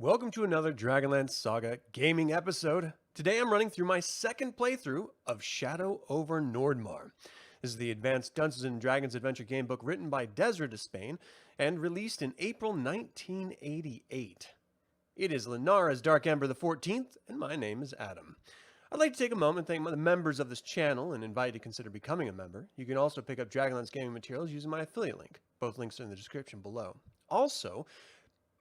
Welcome to another Dragonlance Saga gaming episode. Today I'm running through my second playthrough of Shadow Over Nordmaar. This is the Advanced Dungeons & Dragons Adventure Gamebook written by Dezra Despain and released in April 1988. It is Lenara's Dark Ember the 14th, and my name is Adam. I'd like to take a moment and thank the members of this channel and invite you to consider becoming a member. You can also pick up Dragonlance gaming materials using my affiliate link. Both links are in the description below. Also,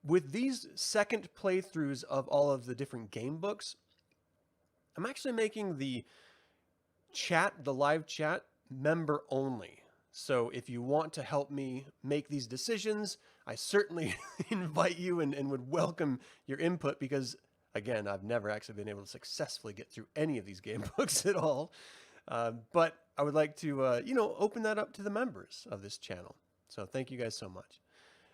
with these second playthroughs of all of the different game books, I'm actually making the live chat, member only. So if you want to help me make these decisions, I certainly invite you and would welcome your input because, again, I've never actually been able to successfully get through any of these game books at all. But I would like to, open that up to the members of this channel. So thank you guys so much.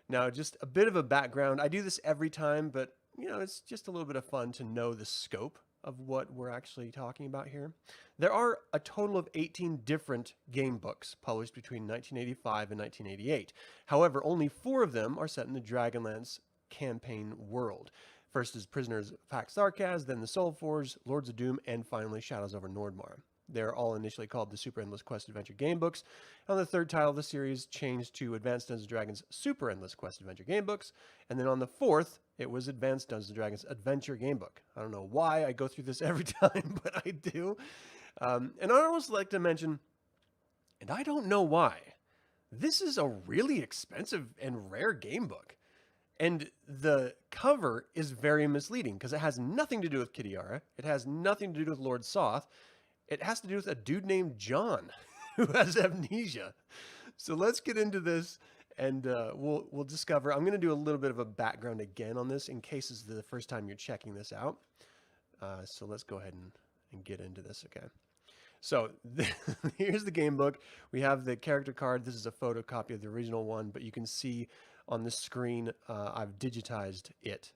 Now, just a bit of a background. I do this every time, but, it's just a little bit of fun to know the scope of what we're actually talking about here. There are a total of 18 different game books published between 1985 and 1988. However, only 4 of them are set in the Dragonlance campaign world. First is Prisoners of Pax Tharkaz, then the Soulforge, Lords of Doom, and finally Shadows over Nordmaar. They're all initially called the Super Endless Quest Adventure Gamebooks, and the third title of the series changed to Advanced Dungeons & Dragons Super Endless Quest Adventure Gamebooks, and then on the fourth, it was Advanced Dungeons & Dragons Adventure Gamebook. I don't know why I go through this every time, but I do. And I always like to mention, and I don't know why, this is a really expensive and rare gamebook. And the cover is very misleading because it has nothing to do with Kitiara. It has nothing to do with Lord Soth. It has to do with a dude named John who has amnesia. So let's get into this and we'll discover. I'm going to do a little bit of a background again on this in case it's the first time you're checking this out. So let's go ahead and get into this, okay? So here's the game book. We have the character card. This is a photocopy of the original one, but you can see on the screen I've digitized it.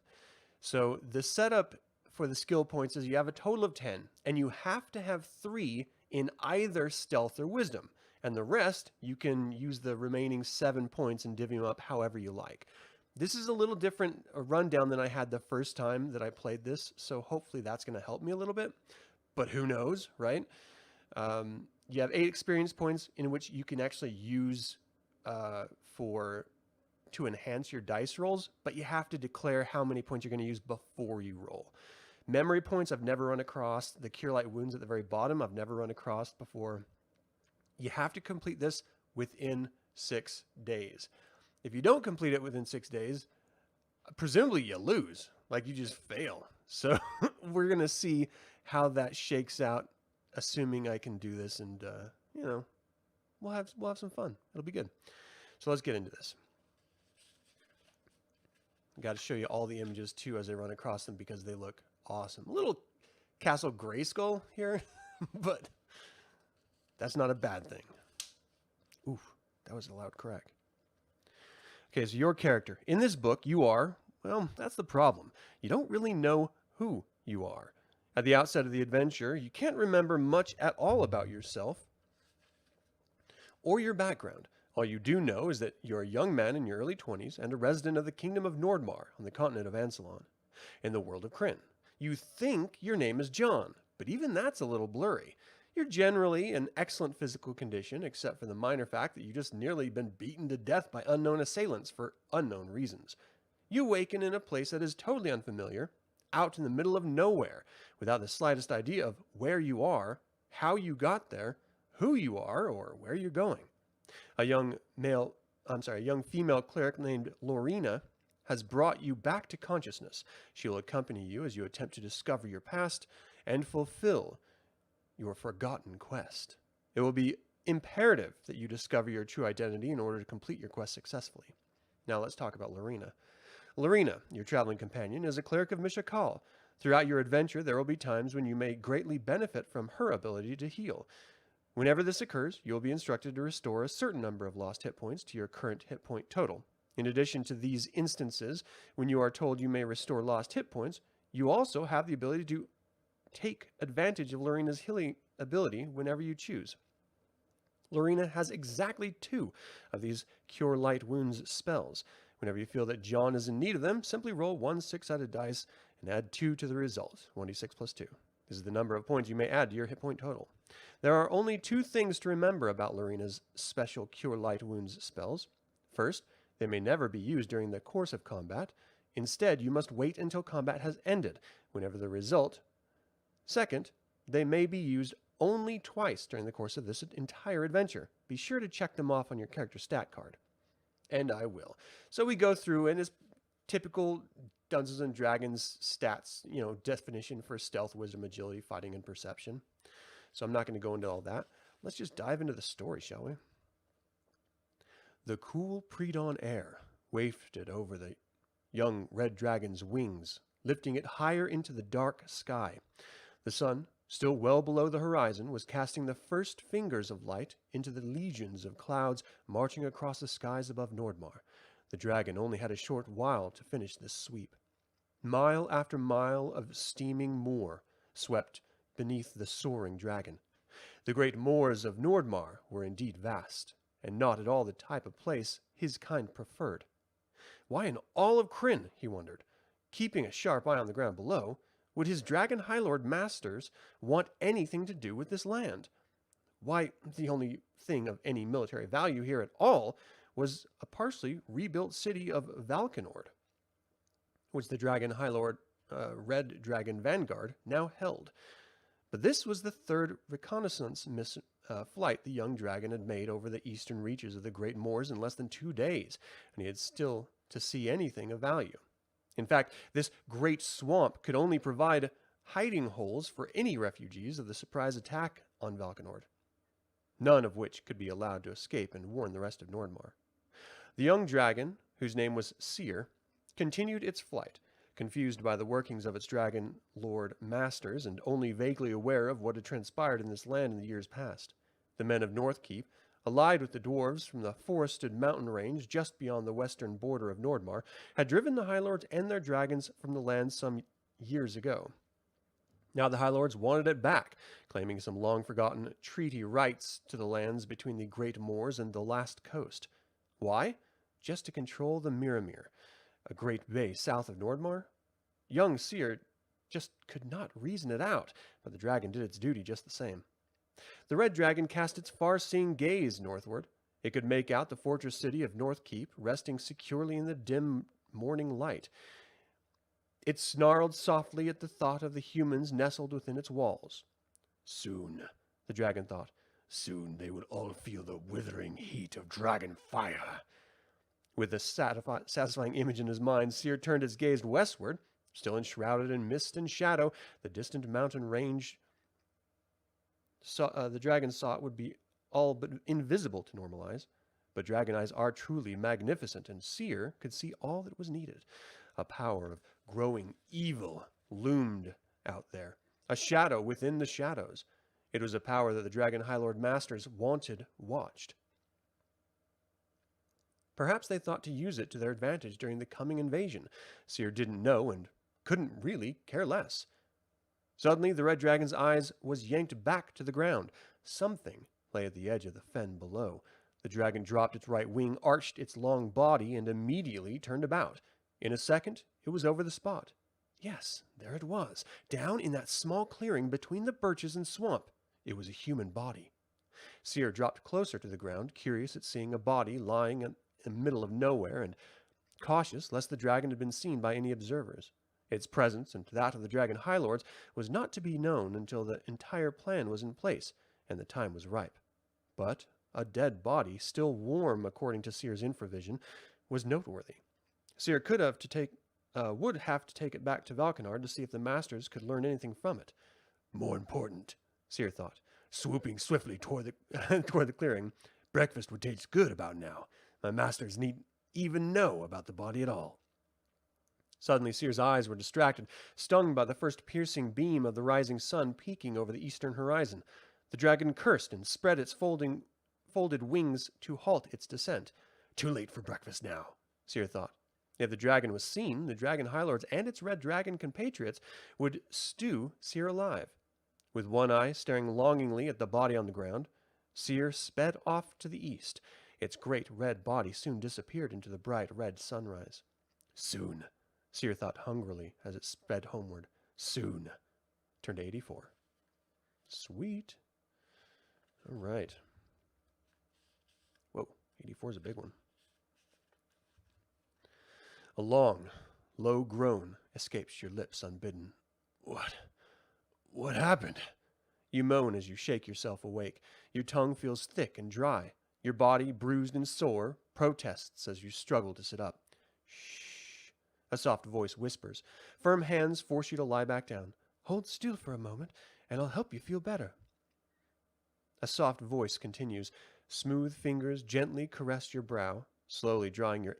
So the setup for the skill points is you have a total of 10, and you have to have 3 in either stealth or wisdom. And the rest, you can use the remaining 7 points and divvy them up however you like. This is a little different a rundown than I had the first time that I played this, so hopefully that's going to help me a little bit. But who knows, right? You have 8 experience points in which you can actually use to enhance your dice rolls, but you have to declare how many points you're going to use before you roll. Memory points I've never run across. The Cure Light Wounds at the very bottom I've never run across before. You have to complete this within 6 days. If you don't complete it within 6 days, presumably you lose. Like you just fail. So we're going to see how that shakes out, assuming I can do this, and we'll have some fun. It'll be good. So let's get into this. Got to show you all the images too as I run across them because they look awesome. A little Castle Grayskull here, but that's not a bad thing. Oof, that was a loud crack. Okay, so your character. In this book, you are, well, that's the problem. You don't really know who you are. At the outset of the adventure, you can't remember much at all about yourself or your background. All you do know is that you're a young man in your early 20s and a resident of the Kingdom of Nordmaar on the continent of Ansalon, in the world of Krynn. You think your name is John, but even that's a little blurry. You're generally in excellent physical condition, except for the minor fact that you just nearly been beaten to death by unknown assailants for unknown reasons. You awaken in a place that is totally unfamiliar, out in the middle of nowhere, without the slightest idea of where you are, how you got there, who you are, or where you're going. A young female cleric named Lorena has brought you back to consciousness. She will accompany you as you attempt to discover your past and fulfill your forgotten quest. It will be imperative that you discover your true identity in order to complete your quest successfully. Now let's talk about Lorena. Lorena, your traveling companion, is a cleric of Mishakal. Throughout your adventure, there will be times when you may greatly benefit from her ability to heal. Whenever this occurs, you will be instructed to restore a certain number of lost hit points to your current hit point total. In addition to these instances, when you are told you may restore lost hit points, you also have the ability to take advantage of Lorena's healing ability whenever you choose. Lorena has exactly 2 of these Cure Light Wounds spells, Whenever you feel that John is in need of them, simply roll one six-sided dice and add 2 to the result, 1d6 plus 2. This is the number of points you may add to your hit point total. There are only 2 things to remember about Lorina's special Cure Light Wounds spells. First, they may never be used during the course of combat. Instead, you must wait until combat has ended, whenever the result. Second, they may be used only twice during the course of this entire adventure. Be sure to check them off on your character stat card. And I will. So we go through, and it's typical Dungeons and Dragons stats, definition for stealth, wisdom, agility, fighting, and perception. So I'm not going to go into all that. Let's just dive into the story, shall we? The cool pre-dawn air wafted over the young red dragon's wings, lifting it higher into the dark sky. The sun, still well below the horizon, was casting the first fingers of light into the legions of clouds marching across the skies above Nordmaar. The dragon only had a short while to finish this sweep. Mile after mile of steaming moor swept beneath the soaring dragon. The great moors of Nordmaar were indeed vast, and not at all the type of place his kind preferred. Why in all of Krynn, he wondered, keeping a sharp eye on the ground below, would his dragon high lord masters want anything to do with this land? Why, the only thing of any military value here at all was a partially rebuilt city of Valkenord, which the dragon high lord Red Dragon Vanguard now held. But this was the third reconnaissance flight the young dragon had made over the eastern reaches of the Great Moors in less than 2 days, and he had still to see anything of value. In fact, this great swamp could only provide hiding holes for any refugees of the surprise attack on Valkenord, none of which could be allowed to escape and warn the rest of Nordmaar. The young dragon, whose name was Seer, continued its flight, confused by the workings of its dragon lord masters and only vaguely aware of what had transpired in this land in the years past. The men of Northkeep, allied with the dwarves from the forested mountain range just beyond the western border of Nordmaar, had driven the High Lords and their dragons from the land some years ago. Now the High Lords wanted it back, claiming some long-forgotten treaty rights to the lands between the Great Moors and the Last Coast. Why? Just to control the Miramir, a great bay south of Nordmaar? Young Seer just could not reason it out, but the dragon did its duty just the same. The red dragon cast its far-seeing gaze northward. It could make out the fortress city of Northkeep resting securely in the dim morning light. It snarled softly at the thought of the humans nestled within its walls. Soon, the dragon thought, soon they would all feel the withering heat of dragon fire. With a satisfying image in his mind, Seer turned his gaze westward, still enshrouded in mist and shadow. The distant mountain range the dragon saw it would be all but invisible to normal eyes, but dragon eyes are truly magnificent, and Seer could see all that was needed. A power of growing evil loomed out there, a shadow within the shadows. It was a power that the Dragon High Lord Masters watched. Perhaps they thought to use it to their advantage during the coming invasion. Seer didn't know and couldn't really care less. Suddenly, the red dragon's eyes was yanked back to the ground. Something lay at the edge of the fen below. The dragon dropped its right wing, arched its long body, and immediately turned about. In a second, it was over the spot. Yes, there it was, down in that small clearing between the birches and swamp. It was a human body. Seer dropped closer to the ground, curious at seeing a body lying in the middle of nowhere, and cautious lest the dragon had been seen by any observers. Its presence, and that of the Dragon High Lords, was not to be known until the entire plan was in place, and the time was ripe. But a dead body, still warm according to Seer's infravision, was noteworthy. Seer would have to take it back to Valkenard to see if the Masters could learn anything from it. More important, Seer thought, swooping swiftly toward the clearing. Breakfast would taste good about now. My Masters need even know about the body at all. Suddenly, Seer's eyes were distracted, stung by the first piercing beam of the rising sun peeking over the eastern horizon. The dragon cursed and spread its folded wings to halt its descent. Too late for breakfast now, Seer thought. If the dragon was seen, the Dragon High Lords and its red dragon compatriots would stew Seer alive. With one eye staring longingly at the body on the ground, Seer sped off to the east. Its great red body soon disappeared into the bright red sunrise. Soon, Seer thought hungrily as it sped homeward. Soon. Turned 84. Sweet. All right. Whoa, 84 is a big one. A long, low groan escapes your lips unbidden. What happened? You moan as you shake yourself awake. Your tongue feels thick and dry. Your body, bruised and sore, protests as you struggle to sit up. Shh, a soft voice whispers. Firm hands force you to lie back down. Hold still for a moment, and I'll help you feel better. A soft voice continues. Smooth fingers gently caress your brow, slowly drawing your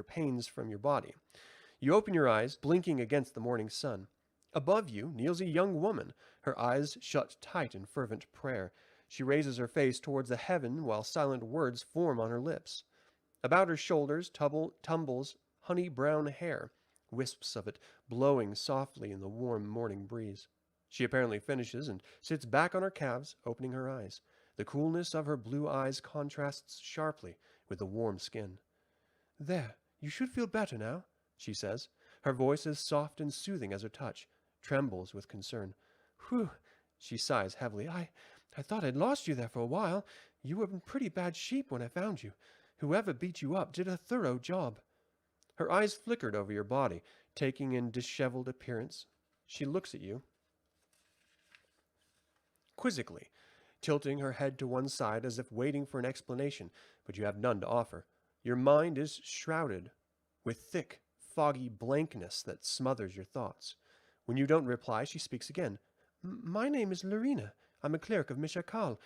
pains from your body. You open your eyes, blinking against the morning sun. Above you kneels a young woman, her eyes shut tight in fervent prayer. She raises her face towards the heaven while silent words form on her lips. About her shoulders tumbles honey-brown hair, wisps of it blowing softly in the warm morning breeze. She apparently finishes and sits back on her calves, opening her eyes. The coolness of her blue eyes contrasts sharply with the warm skin. There, you should feel better now, she says. Her voice is soft and soothing as her touch, trembles with concern. Whew, she sighs heavily. I thought I'd lost you there for a while. You were in pretty bad shape when I found you. Whoever beat you up did a thorough job. Her eyes flickered over your body, taking in disheveled appearance. She looks at you quizzically, tilting her head to one side as if waiting for an explanation, but you have none to offer. Your mind is shrouded with thick, foggy blankness that smothers your thoughts. When you don't reply, she speaks again. My name is Lorena. I'm a cleric of Mishakal.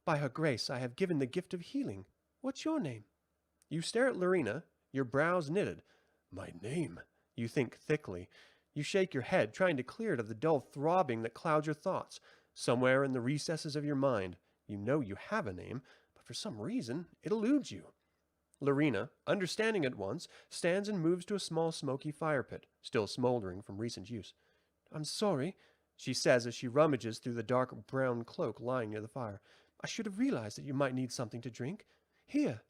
By her grace, I have given the gift of healing. What's your name? You stare at Lorena, your brows knitted. My name, you think thickly. You shake your head, trying to clear it of the dull throbbing that clouds your thoughts. Somewhere in the recesses of your mind, you know you have a name, but for some reason, it eludes you. Lorena, understanding at once, stands and moves to a small smoky fire pit, still smoldering from recent use. I'm sorry, she says as she rummages through the dark brown cloak lying near the fire. I should have realized that you might need something to drink. Here.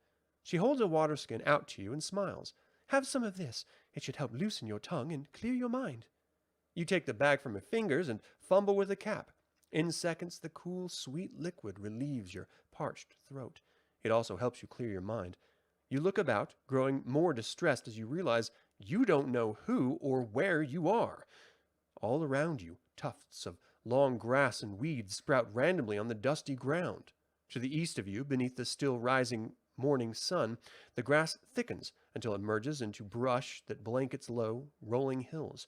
She holds a water skin out to you and smiles. Have some of this. It should help loosen your tongue and clear your mind. You take the bag from her fingers and fumble with the cap. In seconds, the cool, sweet liquid relieves your parched throat. It also helps you clear your mind. You look about, growing more distressed as you realize you don't know who or where you are. All around you, tufts of long grass and weeds sprout randomly on the dusty ground. To the east of you, beneath the still rising morning sun, the grass thickens until it merges into brush that blankets low, rolling hills.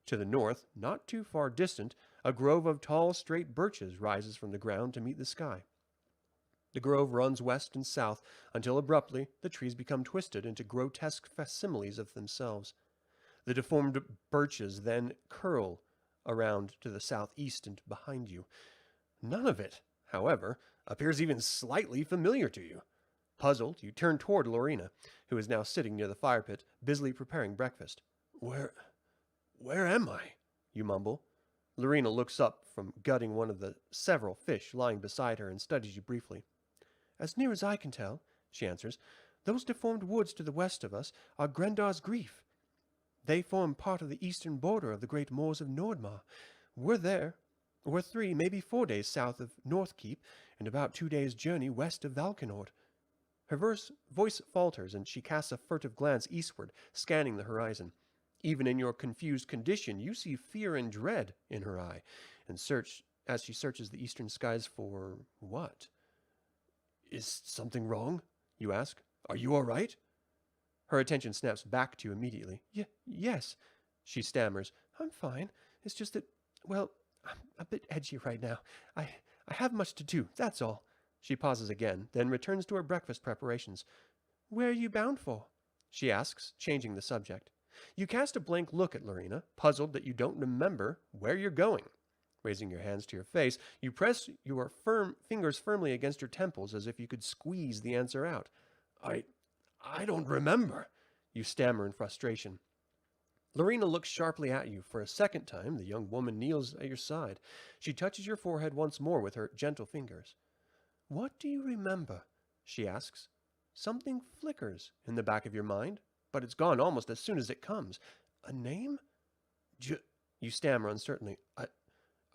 To the north, not too far distant, a grove of tall, straight birches rises from the ground to meet the sky. The grove runs west and south until abruptly the trees become twisted into grotesque facsimiles of themselves. The deformed birches then curl around to the southeast and behind you. None of it, however, appears even slightly familiar to you. Puzzled, you turn toward Lorena, who is now sitting near the fire pit, busily preparing breakfast. Where am I? You mumble. Lorena looks up from gutting one of the several fish lying beside her and studies you briefly. As near as I can tell, she answers, those deformed woods to the west of us are Grendar's Grief. They form part of the eastern border of the great moors of Nordmaar. We're 3, maybe 4 days south of Northkeep, and about 2 days' journey west of Valkenord. Her voice falters, and she casts a furtive glance eastward, scanning the horizon. Even in your confused condition, you see fear and dread in her eye, and as she searches the eastern skies for what? Is something wrong? You ask. Are you all right? Her attention snaps back to you immediately. Yes, she stammers. I'm fine. It's just that, well, I'm a bit edgy right now. I have much to do, that's all. She pauses again, then returns to her breakfast preparations. Where are you bound for? She asks, changing the subject. You cast a blank look at Lorena, puzzled that you don't remember where you're going. Raising your hands to your face, you press your fingers firmly against your temples as if you could squeeze the answer out. I don't remember, you stammer in frustration. Lorena looks sharply at you. For a second time, the young woman kneels at your side. She touches your forehead once more with her gentle fingers. What do you remember? she asks. Something flickers in the back of your mind, but it's gone almost as soon as it comes. A name? You stammer uncertainly. I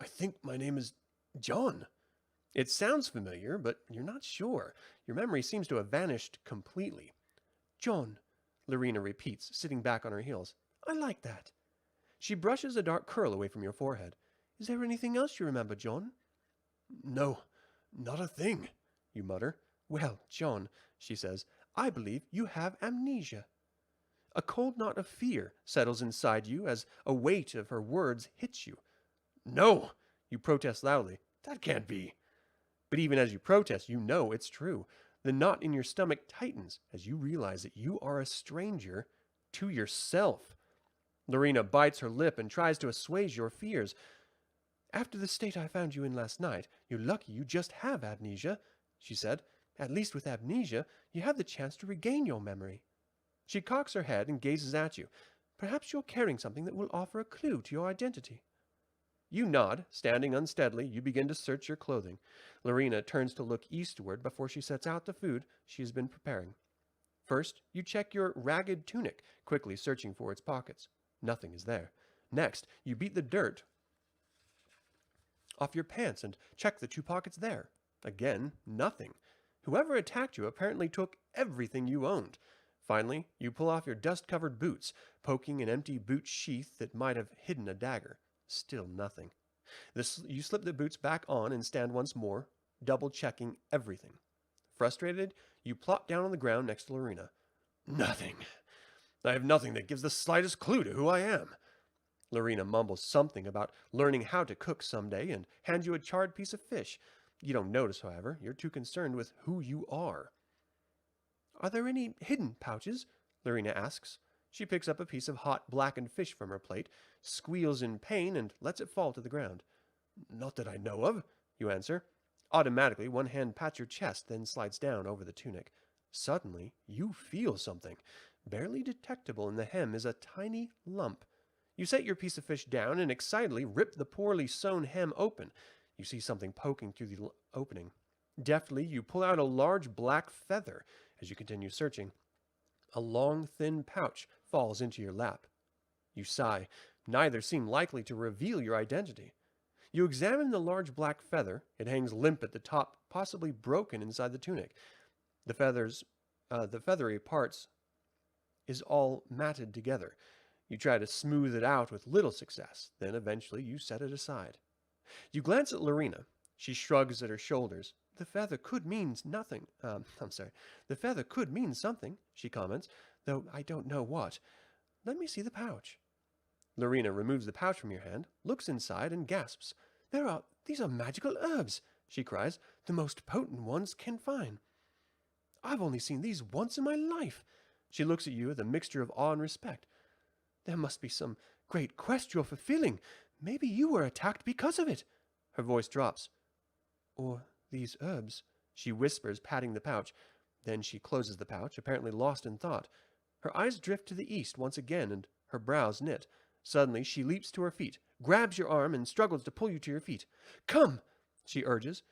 think my name is John. It sounds familiar, but you're not sure. Your memory seems to have vanished completely. John, Lorena repeats, sitting back on her heels. I like that. She brushes a dark curl away from your forehead. Is there anything else you remember, John? No, not a thing, you mutter. Well, John, she says, I believe you have amnesia. A cold knot of fear settles inside you as a weight of her words hits you. No, you protest loudly. That can't be. But even as you protest, you know it's true. The knot in your stomach tightens as you realize that you are a stranger to yourself. Lorena bites her lip and tries to assuage your fears. After the state I found you in last night, you're lucky you just have amnesia, she said. At least with amnesia, you have the chance to regain your memory. She cocks her head and gazes at you. Perhaps you're carrying something that will offer a clue to your identity. You nod. Standing unsteadily, you begin to search your clothing. Lorena turns to look eastward before she sets out the food she has been preparing. First, you check your ragged tunic, quickly searching for its pockets. Nothing is there. Next, you beat the dirt off your pants and check the 2 pockets there. Again, nothing. Whoever attacked you apparently took everything you owned. Finally, you pull off your dust-covered boots, poking an empty boot sheath that might have hidden a dagger. Still nothing. You slip the boots back on and stand once more, double-checking everything. Frustrated, you plop down on the ground next to Lorena. Nothing. I have nothing that gives the slightest clue to who I am. Lorena mumbles something about learning how to cook someday and hands you a charred piece of fish. You don't notice, however. You're too concerned with who you are. Are there any hidden pouches? Lorena asks. She picks up a piece of hot, blackened fish from her plate, squeals in pain, and lets it fall to the ground. Not that I know of, you answer. Automatically, one hand pats your chest, then slides down over the tunic. Suddenly, you feel something. Barely detectable in the hem is a tiny lump. You set your piece of fish down and excitedly rip the poorly sewn hem open. You see something poking through the opening. Deftly, you pull out a large black feather as you continue searching. A long, thin pouch falls into your lap. You sigh. Neither seem likely to reveal your identity. You examine the large black feather. It hangs limp at the top, possibly broken inside the tunic. The feathery parts is all matted together. You try to smooth it out with little success. Then eventually you set it aside. You glance at Lorena. She shrugs at her shoulders. The feather could mean nothing. The feather could mean something, she comments, though I don't know what. Let me see the pouch. Lorena removes the pouch from your hand, looks inside, and gasps. These are magical herbs, she cries, the most potent ones can find. I've only seen these once in my life. She looks at you with a mixture of awe and respect. There must be some great quest you're fulfilling. Maybe you were attacked because of it. Her voice drops. Or these herbs, she whispers, patting the pouch. Then she closes the pouch, apparently lost in thought. Her eyes drift to the east once again, and her brows knit. Suddenly, she leaps to her feet, grabs your arm, and struggles to pull you to your feet. Come, she urges.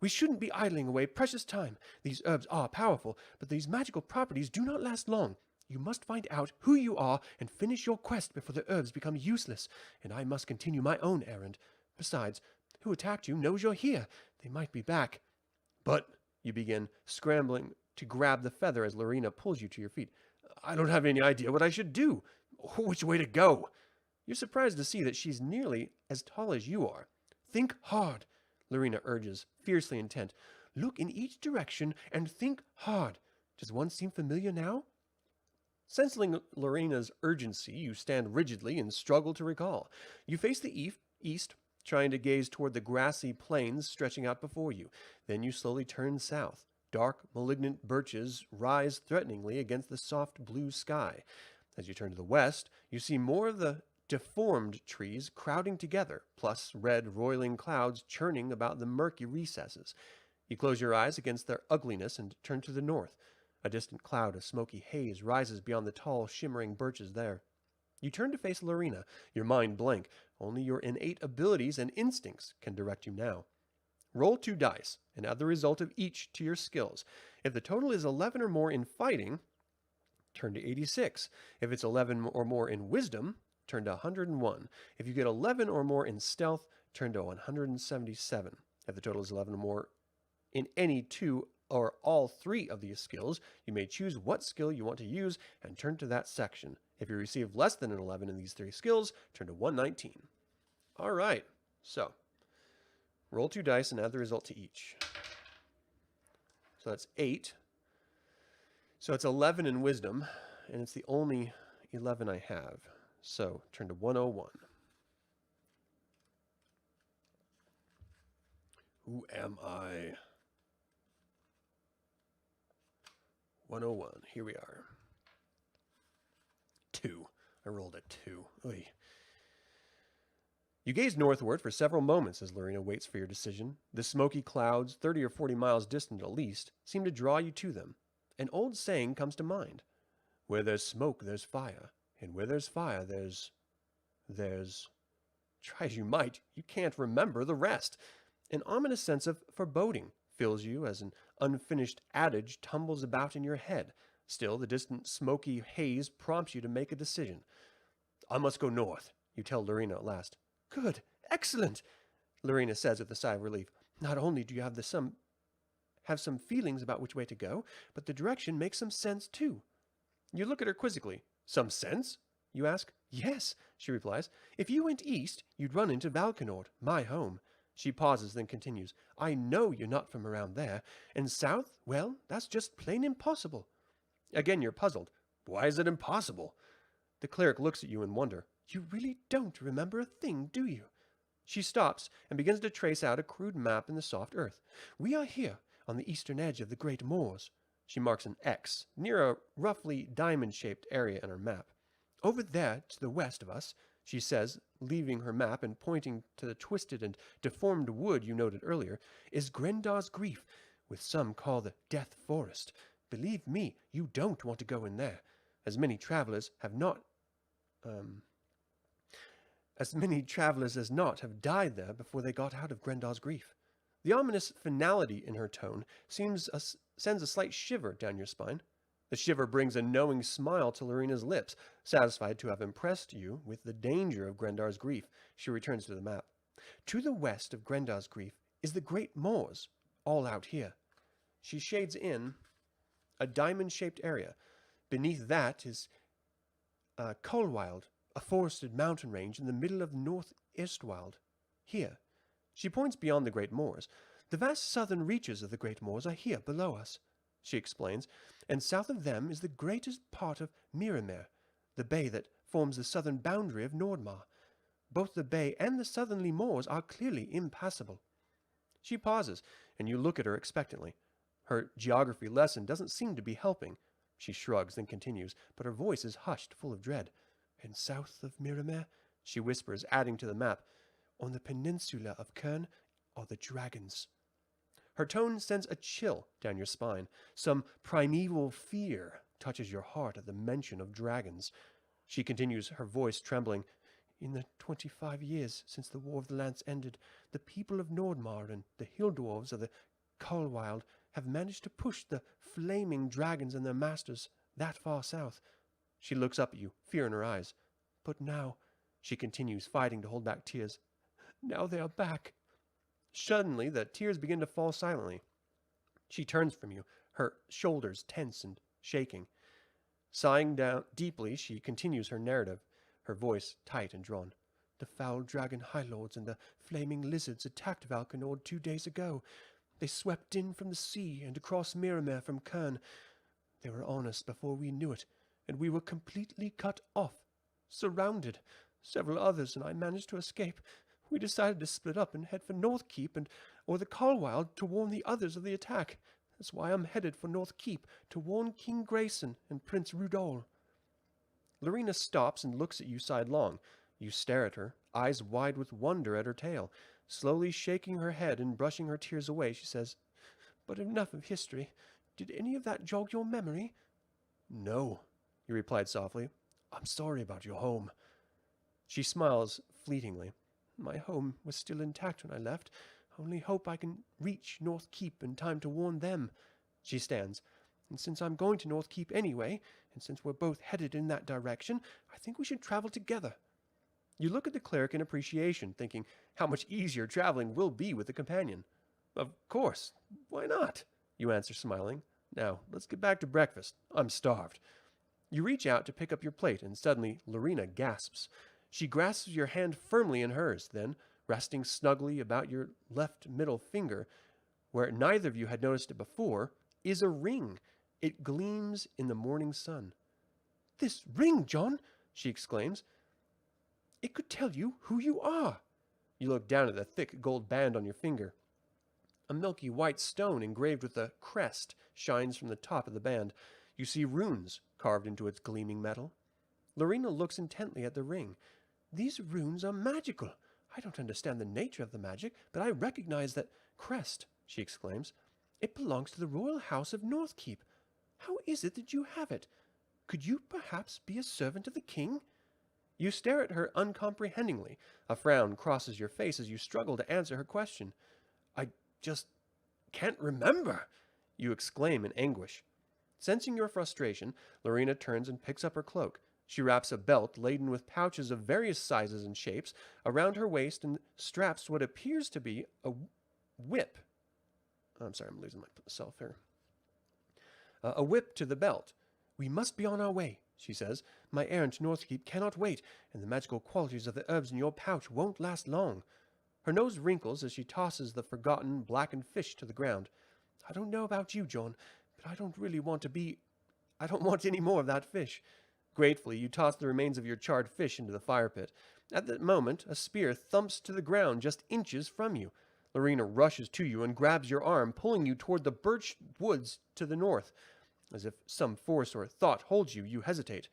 We shouldn't be idling away precious time. These herbs are powerful, but these magical properties do not last long. You must find out who you are and finish your quest before the herbs become useless, and I must continue my own errand. Besides, who attacked you knows you're here. They might be back. But, you begin, scrambling to grab the feather as Lorena pulls you to your feet. I don't have any idea what I should do, or which way to go. You're surprised to see that she's nearly as tall as you are. Think hard, Lorena urges, fiercely intent. Look in each direction and think hard. Does one seem familiar now? Sensing Lorena's urgency, you stand rigidly and struggle to recall. You face the east, trying to gaze toward the grassy plains stretching out before you. Then you slowly turn south. Dark, malignant birches rise threateningly against the soft blue sky. As you turn to the west, you see more of the deformed trees crowding together, plus red, roiling clouds churning about the murky recesses. You close your eyes against their ugliness and turn to the north. A distant cloud of smoky haze rises beyond the tall, shimmering birches there. You turn to face Lorena, your mind blank. Only your innate abilities and instincts can direct you now. Roll 2 dice and add the result of each to your skills. If the total is 11 or more in fighting, turn to 86. If it's 11 or more in wisdom, turn to 101. If you get 11 or more in stealth, turn to 177. If the total is 11 or more in any 2 or all 3 of these skills, you may choose what skill you want to use and turn to that section. If you receive less than an 11 in these 3 skills, turn to 119. All right, so roll 2 dice and add the result to each. So that's 8. So it's 11 in wisdom, and it's the only 11 I have. So turn to 101. Who am I? 101. Here we are. 2. I rolled a 2. Oy. You gaze northward for several moments as Lorena waits for your decision. The smoky clouds, 30 or 40 miles distant at least, seem to draw you to them. An old saying comes to mind. Where there's smoke, there's fire. And where there's fire, there's... Try as you might, you can't remember the rest. An ominous sense of foreboding fills you as an unfinished adage tumbles about in your head. Still, the distant smoky haze prompts you to make a decision. I must go north, you tell Lorena at last. Good, excellent, Lorena says with a sigh of relief. Not only do you have some feelings about which way to go, but the direction makes some sense too. You look at her quizzically. Some sense? You ask. Yes, she replies. If you went east, you'd run into Valkenord, my home. She pauses, then continues. I know you're not from around there. And south, well, that's just plain impossible. Again, you're puzzled. Why is it impossible? The cleric looks at you in wonder. You really don't remember a thing, do you? She stops and begins to trace out a crude map in the soft earth. We are here, on the eastern edge of the Great Moors. She marks an X near a roughly diamond-shaped area in her map. Over there, to the west of us, she says, leaving her map and pointing to the twisted and deformed wood you noted earlier, is Grendar's Grief, which some call the Death Forest. Believe me, you don't want to go in there. As many travelers as not have died there before they got out of Grendar's Grief. The ominous finality in her tone sends a slight shiver down your spine. The shiver brings a knowing smile to Lorena's lips. Satisfied to have impressed you with the danger of Grendar's Grief, she returns to the map. To the west of Grendar's Grief is the Great Moors, all out here. She shades in a diamond-shaped area. Beneath that is Colwild, a forested mountain range in the middle of North Istwild. Here. She points beyond the Great Moors. The vast southern reaches of the Great Moors are here below us, she explains, and south of them is the greatest part of Mirrormere, the bay that forms the southern boundary of Nordmaar. Both the bay and the southerly moors are clearly impassable. She pauses, and you look at her expectantly. Her geography lesson doesn't seem to be helping. She shrugs, then continues, but her voice is hushed, full of dread. And south of Mirrormere, she whispers, adding to the map, on the peninsula of Krynn are the dragons. Her tone sends a chill down your spine. Some primeval fear touches your heart at the mention of dragons. She continues, her voice trembling. In the 25 years since the War of the Lance ended, the people of Nordmaar and the hill dwarves of the Colwild have managed to push the flaming dragons and their masters that far south. She looks up at you, fear in her eyes. But now, she continues, fighting to hold back tears, now they are back. Suddenly, the tears begin to fall silently. She turns from you, her shoulders tense and shaking. Sighing down deeply, she continues her narrative, her voice tight and drawn. The foul dragon high lords and the flaming lizards attacked Valkenord 2 days ago. They swept in from the sea and across Mirrormere from Krynn. They were on us before we knew it, and we were completely cut off, surrounded. Several others and I managed to escape. We decided to split up and head for North Keep or the Colwild to warn the others of the attack. That's why I'm headed for North Keep, to warn King Grayson and Prince Rudol. Lorena stops and looks at you sidelong. You stare at her, eyes wide with wonder at her tale. Slowly shaking her head and brushing her tears away, she says, But enough of history. Did any of that jog your memory? No, he replied softly. I'm sorry about your home. She smiles fleetingly. My home was still intact when I left. Only hope I can reach North Keep in time to warn them. She stands. And since I'm going to North Keep anyway, and since we're both headed in that direction, I think we should travel together. You look at the cleric in appreciation, thinking how much easier traveling will be with a companion. Of course, why not? You answer, smiling. Now, let's get back to breakfast. I'm starved. You reach out to pick up your plate, and suddenly Lorena gasps. She grasps your hand firmly in hers, then, resting snugly about your left middle finger, where neither of you had noticed it before, is a ring. It gleams in the morning sun. This ring, John, she exclaims. It could tell you who you are. You look down at the thick gold band on your finger. A milky white stone engraved with a crest shines from the top of the band. You see runes carved into its gleaming metal. Lorena looks intently at the ring. These runes are magical. I don't understand the nature of the magic, but I recognize that crest, she exclaims. It belongs to the royal house of Northkeep. How is it that you have it? Could you perhaps be a servant of the king? You stare at her uncomprehendingly. A frown crosses your face as you struggle to answer her question. I just can't remember, you exclaim in anguish. Sensing your frustration, Lorena turns and picks up her cloak. She wraps a belt laden with pouches of various sizes and shapes around her waist and straps what appears to be a whip. I'm sorry, I'm losing myself here. A whip to the belt. We must be on our way, she says. My errand to Northkeep cannot wait, and the magical qualities of the herbs in your pouch won't last long. Her nose wrinkles as she tosses the forgotten, blackened fish to the ground. I don't know about you, John, but I don't want any more of that fish. Gratefully, you toss the remains of your charred fish into the fire pit. At that moment, a spear thumps to the ground just inches from you. Lorena rushes to you and grabs your arm, pulling you toward the birch woods to the north. As if some force or thought holds you, you hesitate.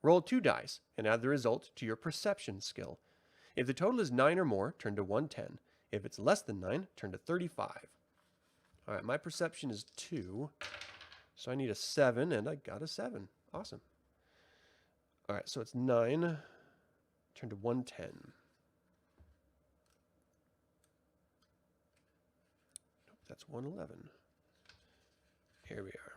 Roll 2 dice and add the result to your perception skill. If the total is 9 or more, turn to 110. If it's less than 9, turn to 35. All right, my perception is 2, so I need a 7, and I got a 7. Awesome. All right, so it's 9, turn to 110. Nope, that's 111. Here we are.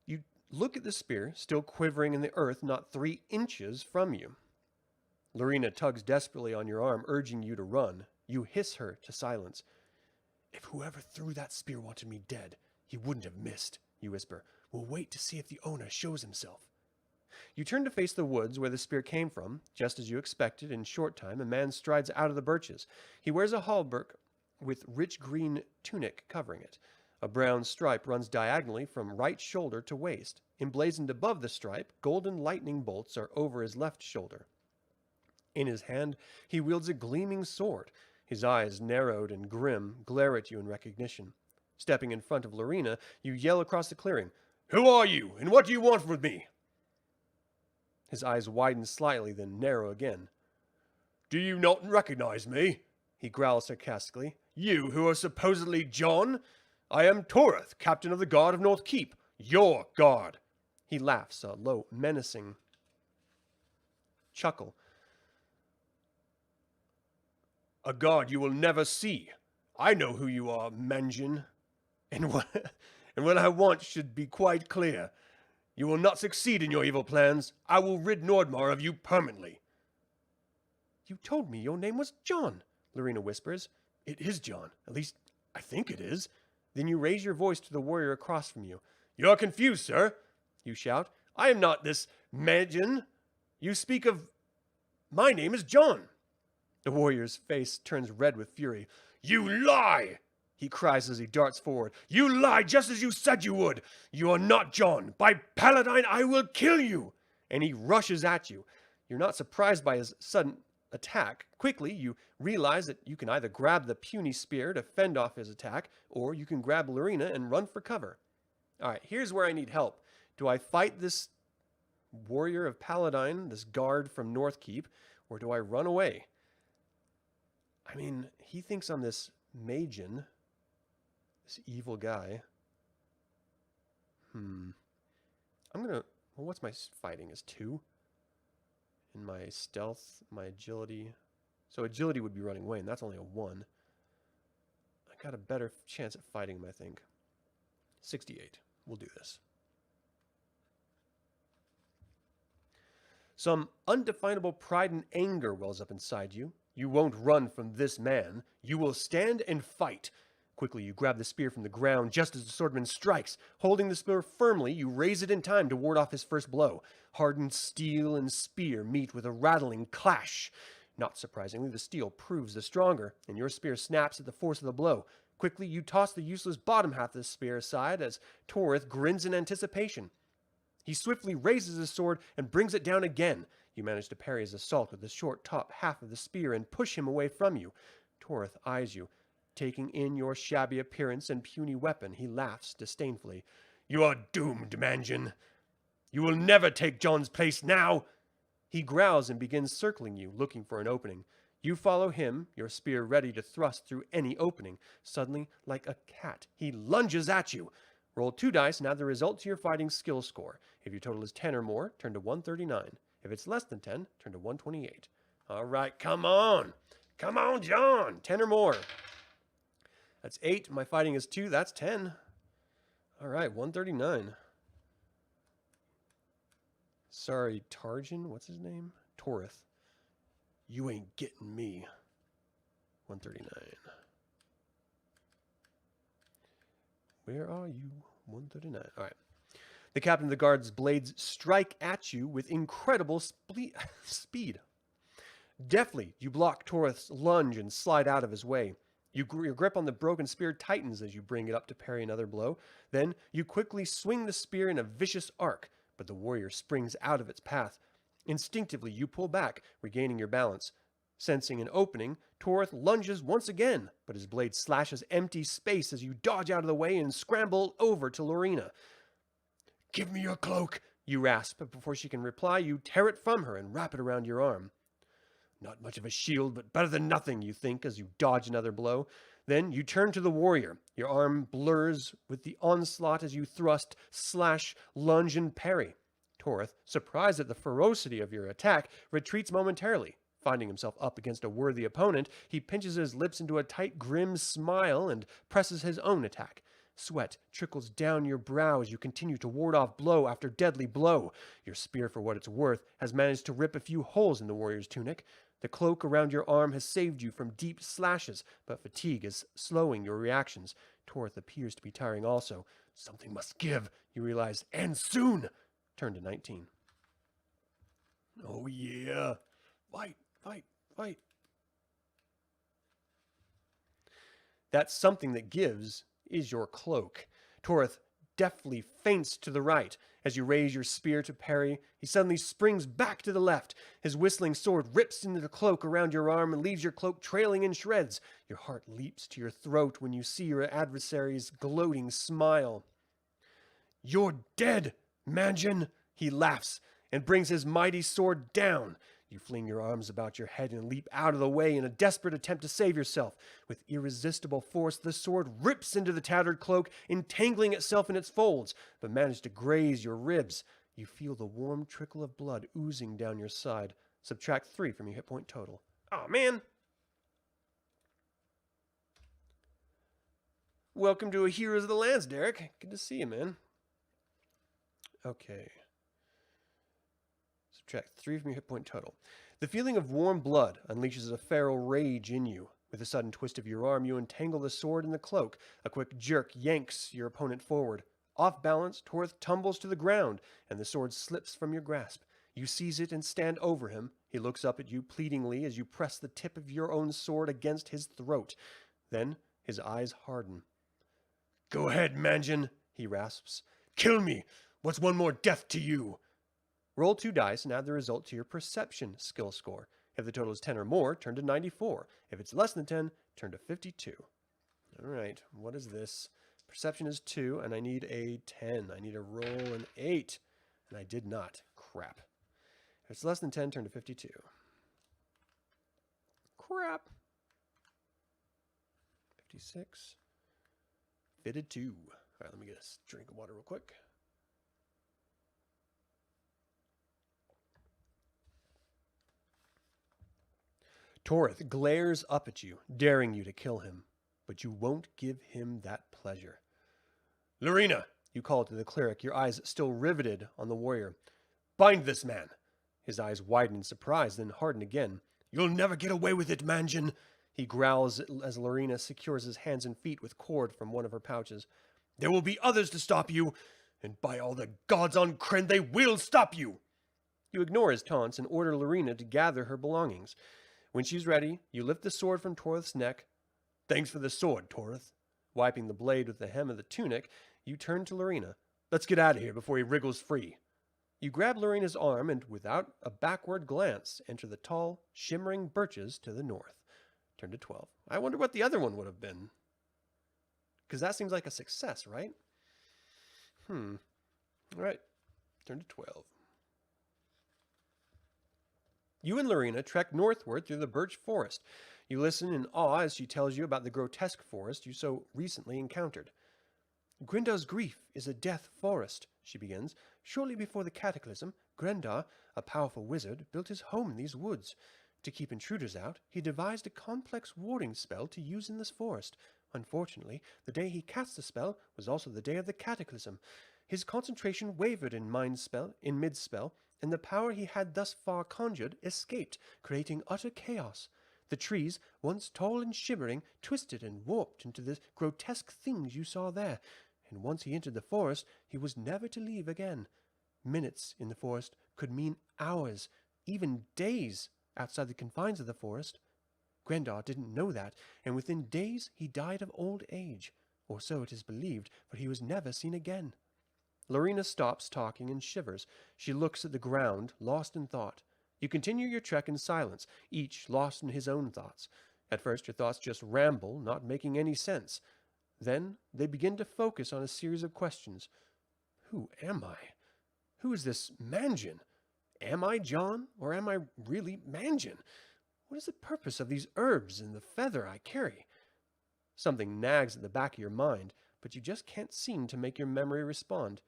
You look at the spear, still quivering in the earth not 3 inches from you. Lorena tugs desperately on your arm, urging you to run. You hiss her to silence. If whoever threw that spear wanted me dead, he wouldn't have missed, you whisper. We'll wait to see if the owner shows himself. You turn to face the woods where the spear came from. Just as you expected, in short time, a man strides out of the birches. He wears a hauberk with rich green tunic covering it. A brown stripe runs diagonally from right shoulder to waist. Emblazoned above the stripe, golden lightning bolts are over his left shoulder. In his hand, he wields a gleaming sword. His eyes, narrowed and grim, glare at you in recognition. Stepping in front of Lorena, you yell across the clearing, Who are you, and what do you want with me? His eyes widen slightly, then narrow again. Do you not recognize me? He growls sarcastically. You who are supposedly John? I am Toreth, captain of the guard of North Keep. Your guard. He laughs, a low, menacing chuckle. A guard you will never see. I know who you are, Manjin. And what I want should be quite clear. You will not succeed in your evil plans. I will rid Nordmaar of you permanently. You told me your name was John, Lorena whispers. It is John. At least, I think it is. Then you raise your voice to the warrior across from you. You're confused, sir, you shout. I am not this Manjin. You speak of... My name is John. The warrior's face turns red with fury. You lie! He cries as he darts forward. You lie just as you said you would. You are not John. By Paladine, I will kill you. And he rushes at you. You're not surprised by his sudden attack. Quickly, you realize that you can either grab the puny spear to fend off his attack, or you can grab Lorena and run for cover. All right, here's where I need help. Do I fight this warrior of Paladine, this guard from Northkeep, or do I run away? I mean, he thinks I'm this Majin, this evil guy. I'm gonna... Well, what's my fighting? Is 2? in my stealth, my agility. So agility would be running away, and that's only a 1. I got a better chance at fighting him, I think. 68. We'll do this. Some undefinable pride and anger wells up inside you. You won't run from this man. You will stand and fight. Quickly, you grab the spear from the ground just as the swordman strikes. Holding the spear firmly, you raise it in time to ward off his first blow. Hardened steel and spear meet with a rattling clash. Not surprisingly, the steel proves the stronger, and your spear snaps at the force of the blow. Quickly, you toss the useless bottom half of the spear aside as Torith grins in anticipation. He swiftly raises his sword and brings it down again. You manage to parry his assault with the short top half of the spear and push him away from you. Torith eyes you. Taking in your shabby appearance and puny weapon, he laughs disdainfully. You are doomed, Manjin. You will never take John's place now. He growls and begins circling you, looking for an opening. You follow him, your spear ready to thrust through any opening. Suddenly, like a cat, he lunges at you. Roll 2 dice and add the result to your fighting skill score. If your total is 10 or more, turn to 139. If it's less than 10, turn to 128. All right, come on. Come on, John. 10 or more. That's 8. My fighting is 2. That's 10. All right, 139. Sorry, Tarjan. What's his name? Torith. You ain't getting me. 139. Where are you? 139. All right. The captain of the guard's blades strike at you with incredible speed. Deftly, you block Torith's lunge and slide out of his way. Your grip on the broken spear tightens as you bring it up to parry another blow. Then, you quickly swing the spear in a vicious arc, but the warrior springs out of its path. Instinctively, you pull back, regaining your balance. Sensing an opening, Torith lunges once again, but his blade slashes empty space as you dodge out of the way and scramble over to Lorena. Give me your cloak, you rasp, but before she can reply, you tear it from her and wrap it around your arm. Not much of a shield, but better than nothing, you think, as you dodge another blow. Then you turn to the warrior. Your arm blurs with the onslaught as you thrust, slash, lunge, and parry. Torith, surprised at the ferocity of your attack, retreats momentarily. Finding himself up against a worthy opponent, he pinches his lips into a tight, grim smile and presses his own attack. Sweat trickles down your brow as you continue to ward off blow after deadly blow. Your spear, for what it's worth, has managed to rip a few holes in the warrior's tunic. The cloak around your arm has saved you from deep slashes, but fatigue is slowing your reactions. Torith appears to be tiring also. Something must give, you realize, and soon! Turn to 19. Oh yeah! Fight, fight, fight. That something that gives is your cloak. Torith deftly feints to the right. As you raise your spear to parry, he suddenly springs back to the left. His whistling sword rips into the cloak around your arm and leaves your cloak trailing in shreds. Your heart leaps to your throat when you see your adversary's gloating smile. You're dead, Manjin, he laughs and brings his mighty sword down. You fling your arms about your head and leap out of the way in a desperate attempt to save yourself. With irresistible force, the sword rips into the tattered cloak, entangling itself in its folds, but manages to graze your ribs. You feel the warm trickle of blood oozing down your side. Subtract 3 from your hit point total. Aw, man! Welcome to a Heroes of the Lands, Derek. Good to see you, man. Okay. Subtract 3 from your hit point total. The feeling of warm blood unleashes a feral rage in you. With a sudden twist of your arm, you entangle the sword in the cloak. A quick jerk yanks your opponent forward. Off balance, Torith tumbles to the ground, and the sword slips from your grasp. You seize it and stand over him. He looks up at you pleadingly as you press the tip of your own sword against his throat. Then his eyes harden. Go ahead, Manjin, he rasps. Kill me! What's one more death to you? Roll 2 dice and add the result to your perception skill score. If the total is 10 or more, turn to 94. If it's less than 10, turn to 52. All right, what is this? Perception is 2, and I need a 10. I need to roll an 8, and I did not. Crap. If it's less than 10, turn to 52. Crap. 56. Fitted 2. All right, let me get a drink of water real quick. Torith glares up at you, daring you to kill him, but you won't give him that pleasure. Lorena, you call to the cleric, your eyes still riveted on the warrior. Bind this man. His eyes widen in surprise, then harden again. You'll never get away with it, Manjin, he growls as Lorena secures his hands and feet with cord from one of her pouches. There will be others to stop you, and by all the gods on Krynn, they will stop you. You ignore his taunts and order Lorena to gather her belongings. When she's ready, you lift the sword from Torith's neck. Thanks for the sword, Torith. Wiping the blade with the hem of the tunic, you turn to Lorena. Let's get out of here before he wriggles free. You grab Lorena's arm and, without a backward glance, enter the tall, shimmering birches to the north. Turn to 12. I wonder what the other one would have been. Because that seems like a success, right? All right. Turn to 12. You and Lorena trek northward through the birch forest. You listen in awe as she tells you about the grotesque forest you so recently encountered. Grendar's grief is a death forest, she begins. Shortly before the cataclysm, Grendar, a powerful wizard, built his home in these woods. To keep intruders out, he devised a complex warding spell to use in this forest. Unfortunately, the day he cast the spell was also the day of the cataclysm. His concentration wavered in mid-spell, and the power he had thus far conjured escaped, creating utter chaos. The trees, once tall and shimmering, twisted and warped into the grotesque things you saw there, and once he entered the forest, he was never to leave again. Minutes in the forest could mean hours, even days, outside the confines of the forest. Grendar didn't know that, and within days he died of old age, or so it is believed, for he was never seen again. Lorena stops talking and shivers. She looks at the ground, lost in thought. You continue your trek in silence, each lost in his own thoughts. At first your thoughts just ramble, not making any sense. Then they begin to focus on a series of questions. Who am I? Who is this Manjin? Am I John, or am I really Manjin? What is the purpose of these herbs and the feather I carry? Something nags at the back of your mind, but you just can't seem to make your memory respond.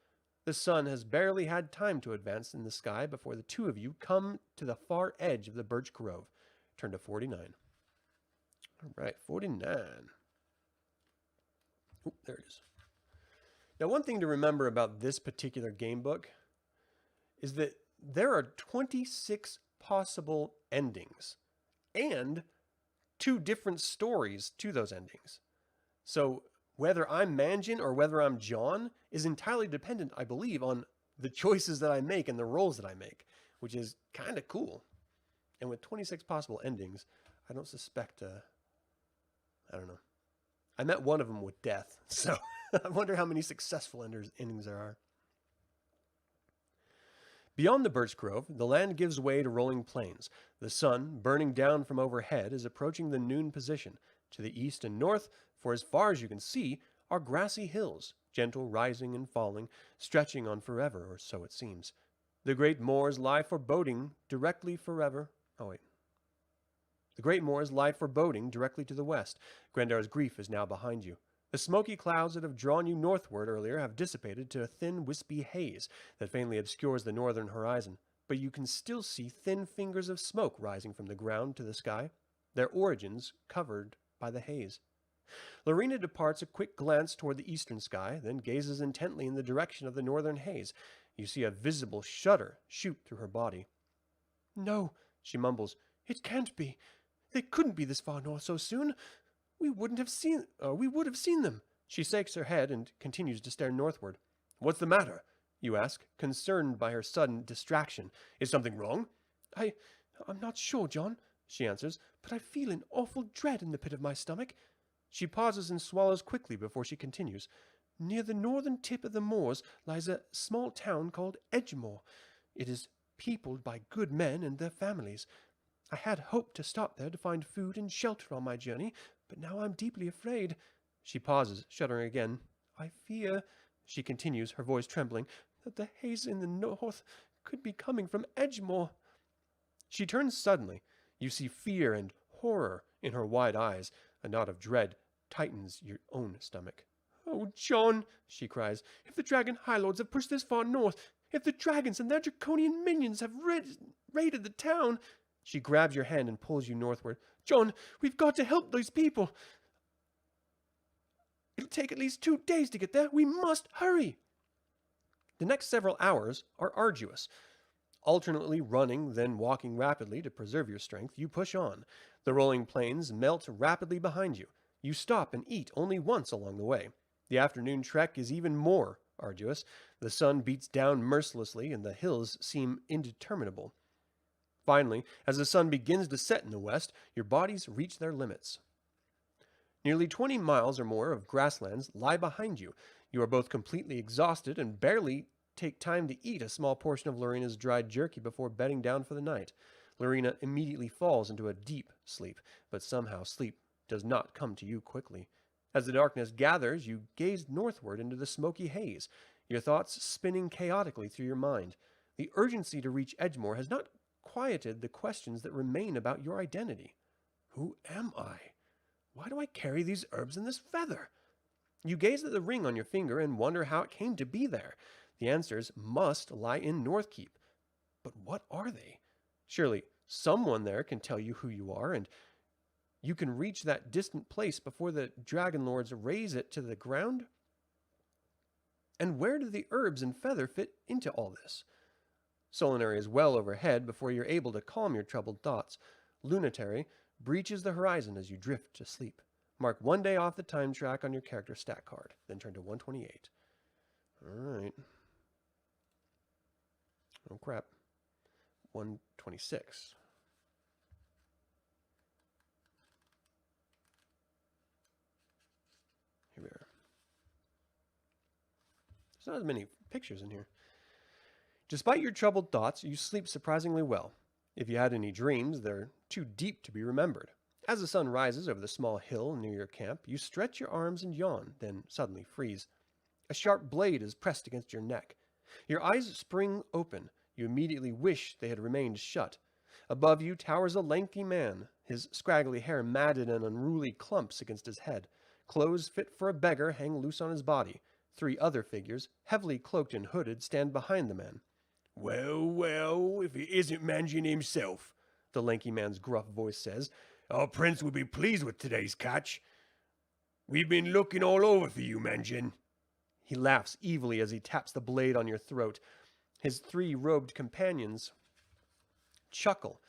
The sun has barely had time to advance in the sky before the two of you come to the far edge of the birch grove. Turn to 49. All right, 49. Oh, there it is. Now, one thing to remember about this particular game book is that there are 26 possible endings and 2 different stories to those endings. So whether I'm Manjin or whether I'm John is entirely dependent, I believe, on the choices that I make and the roles that I make, which is kind of cool. And with 26 possible endings, I don't suspect, I don't know. I met one of them with death, so I wonder how many successful endings there are. Beyond the birch grove, the land gives way to rolling plains. The sun, burning down from overhead, is approaching the noon position. To the east and north, for as far as you can see, are grassy hills, gentle rising and falling, stretching on forever, or so it seems. The great moors lie foreboding directly forever. The great moors lie foreboding directly to the west. Grendar's grief is now behind you. The smoky clouds that have drawn you northward earlier have dissipated to a thin, wispy haze that faintly obscures the northern horizon, but you can still see thin fingers of smoke rising from the ground to the sky, their origins covered by the haze. Lorena departs a quick glance toward the eastern sky, then gazes intently in the direction of the northern haze. You see a visible shudder shoot through her body. No, she mumbles. It can't be. They couldn't be this far north so soon. We would have seen them. She shakes her head and continues to stare northward. What's the matter? You ask, concerned by her sudden distraction. Is something wrong? I'm not sure, John, she answers, but I feel an awful dread in the pit of my stomach. She pauses and swallows quickly before she continues. Near the northern tip of the moors lies a small town called Edgemoor. It is peopled by good men and their families. I had hoped to stop there to find food and shelter on my journey, but now I'm deeply afraid. She pauses, shuddering again. I fear, she continues, her voice trembling, that the haze in the north could be coming from Edgemoor. She turns suddenly. You see fear and horror in her wide eyes. A knot of dread tightens your own stomach. Oh, John, she cries, if the dragon high lords have pushed this far north, if the dragons and their draconian minions have raided the town, She grabs your hand and pulls you northward. John, we've got to help those people. It'll take at least 2 days to get there. We must hurry. The next several hours are arduous. Alternately running, then walking rapidly to preserve your strength, you push on. The rolling plains melt rapidly behind you. You stop and eat only once along the way. The afternoon trek is even more arduous. The sun beats down mercilessly and the hills seem indeterminable. Finally, as the sun begins to set in the west, your bodies reach their limits. Nearly 20 miles or more of grasslands lie behind you. You are both completely exhausted and barely take time to eat a small portion of Lorina's dried jerky before bedding down for the night. Lorina immediately falls into a deep sleep, but somehow sleep does not come to you quickly. As the darkness gathers, you gaze northward into the smoky haze, your thoughts spinning chaotically through your mind. The urgency to reach Edgemore has not quieted the questions that remain about your identity. Who am I? Why do I carry these herbs and this feather? You gaze at the ring on your finger and wonder how it came to be there. The answers must lie in Northkeep. But what are they? Surely someone there can tell you who you are, and you can reach that distant place before the Dragon Lords raze it to the ground? And where do the herbs and feather fit into all this? Solinary is well overhead before you're able to calm your troubled thoughts. Lunitary breaches the horizon as you drift to sleep. Mark 1 day off the time track on your character stat card, then turn to 128. All right. Oh crap. 126. Here we are. There's not as many pictures in here. Despite your troubled thoughts, you sleep surprisingly well. If you had any dreams, they're too deep to be remembered. As the sun rises over the small hill near your camp, you stretch your arms and yawn, then suddenly freeze. A sharp blade is pressed against your neck. Your eyes spring open. You immediately wish they had remained shut. Above you towers a lanky man, his scraggly hair matted in unruly clumps against his head. Clothes fit for a beggar hang loose on his body. 3 other figures, heavily cloaked and hooded, stand behind the man. Well, well, if it isn't Manjin himself, the lanky man's gruff voice says, our prince will be pleased with today's catch. We've been looking all over for you, Manjin. He laughs evilly as he taps the blade on your throat. His 3 robed companions chuckle,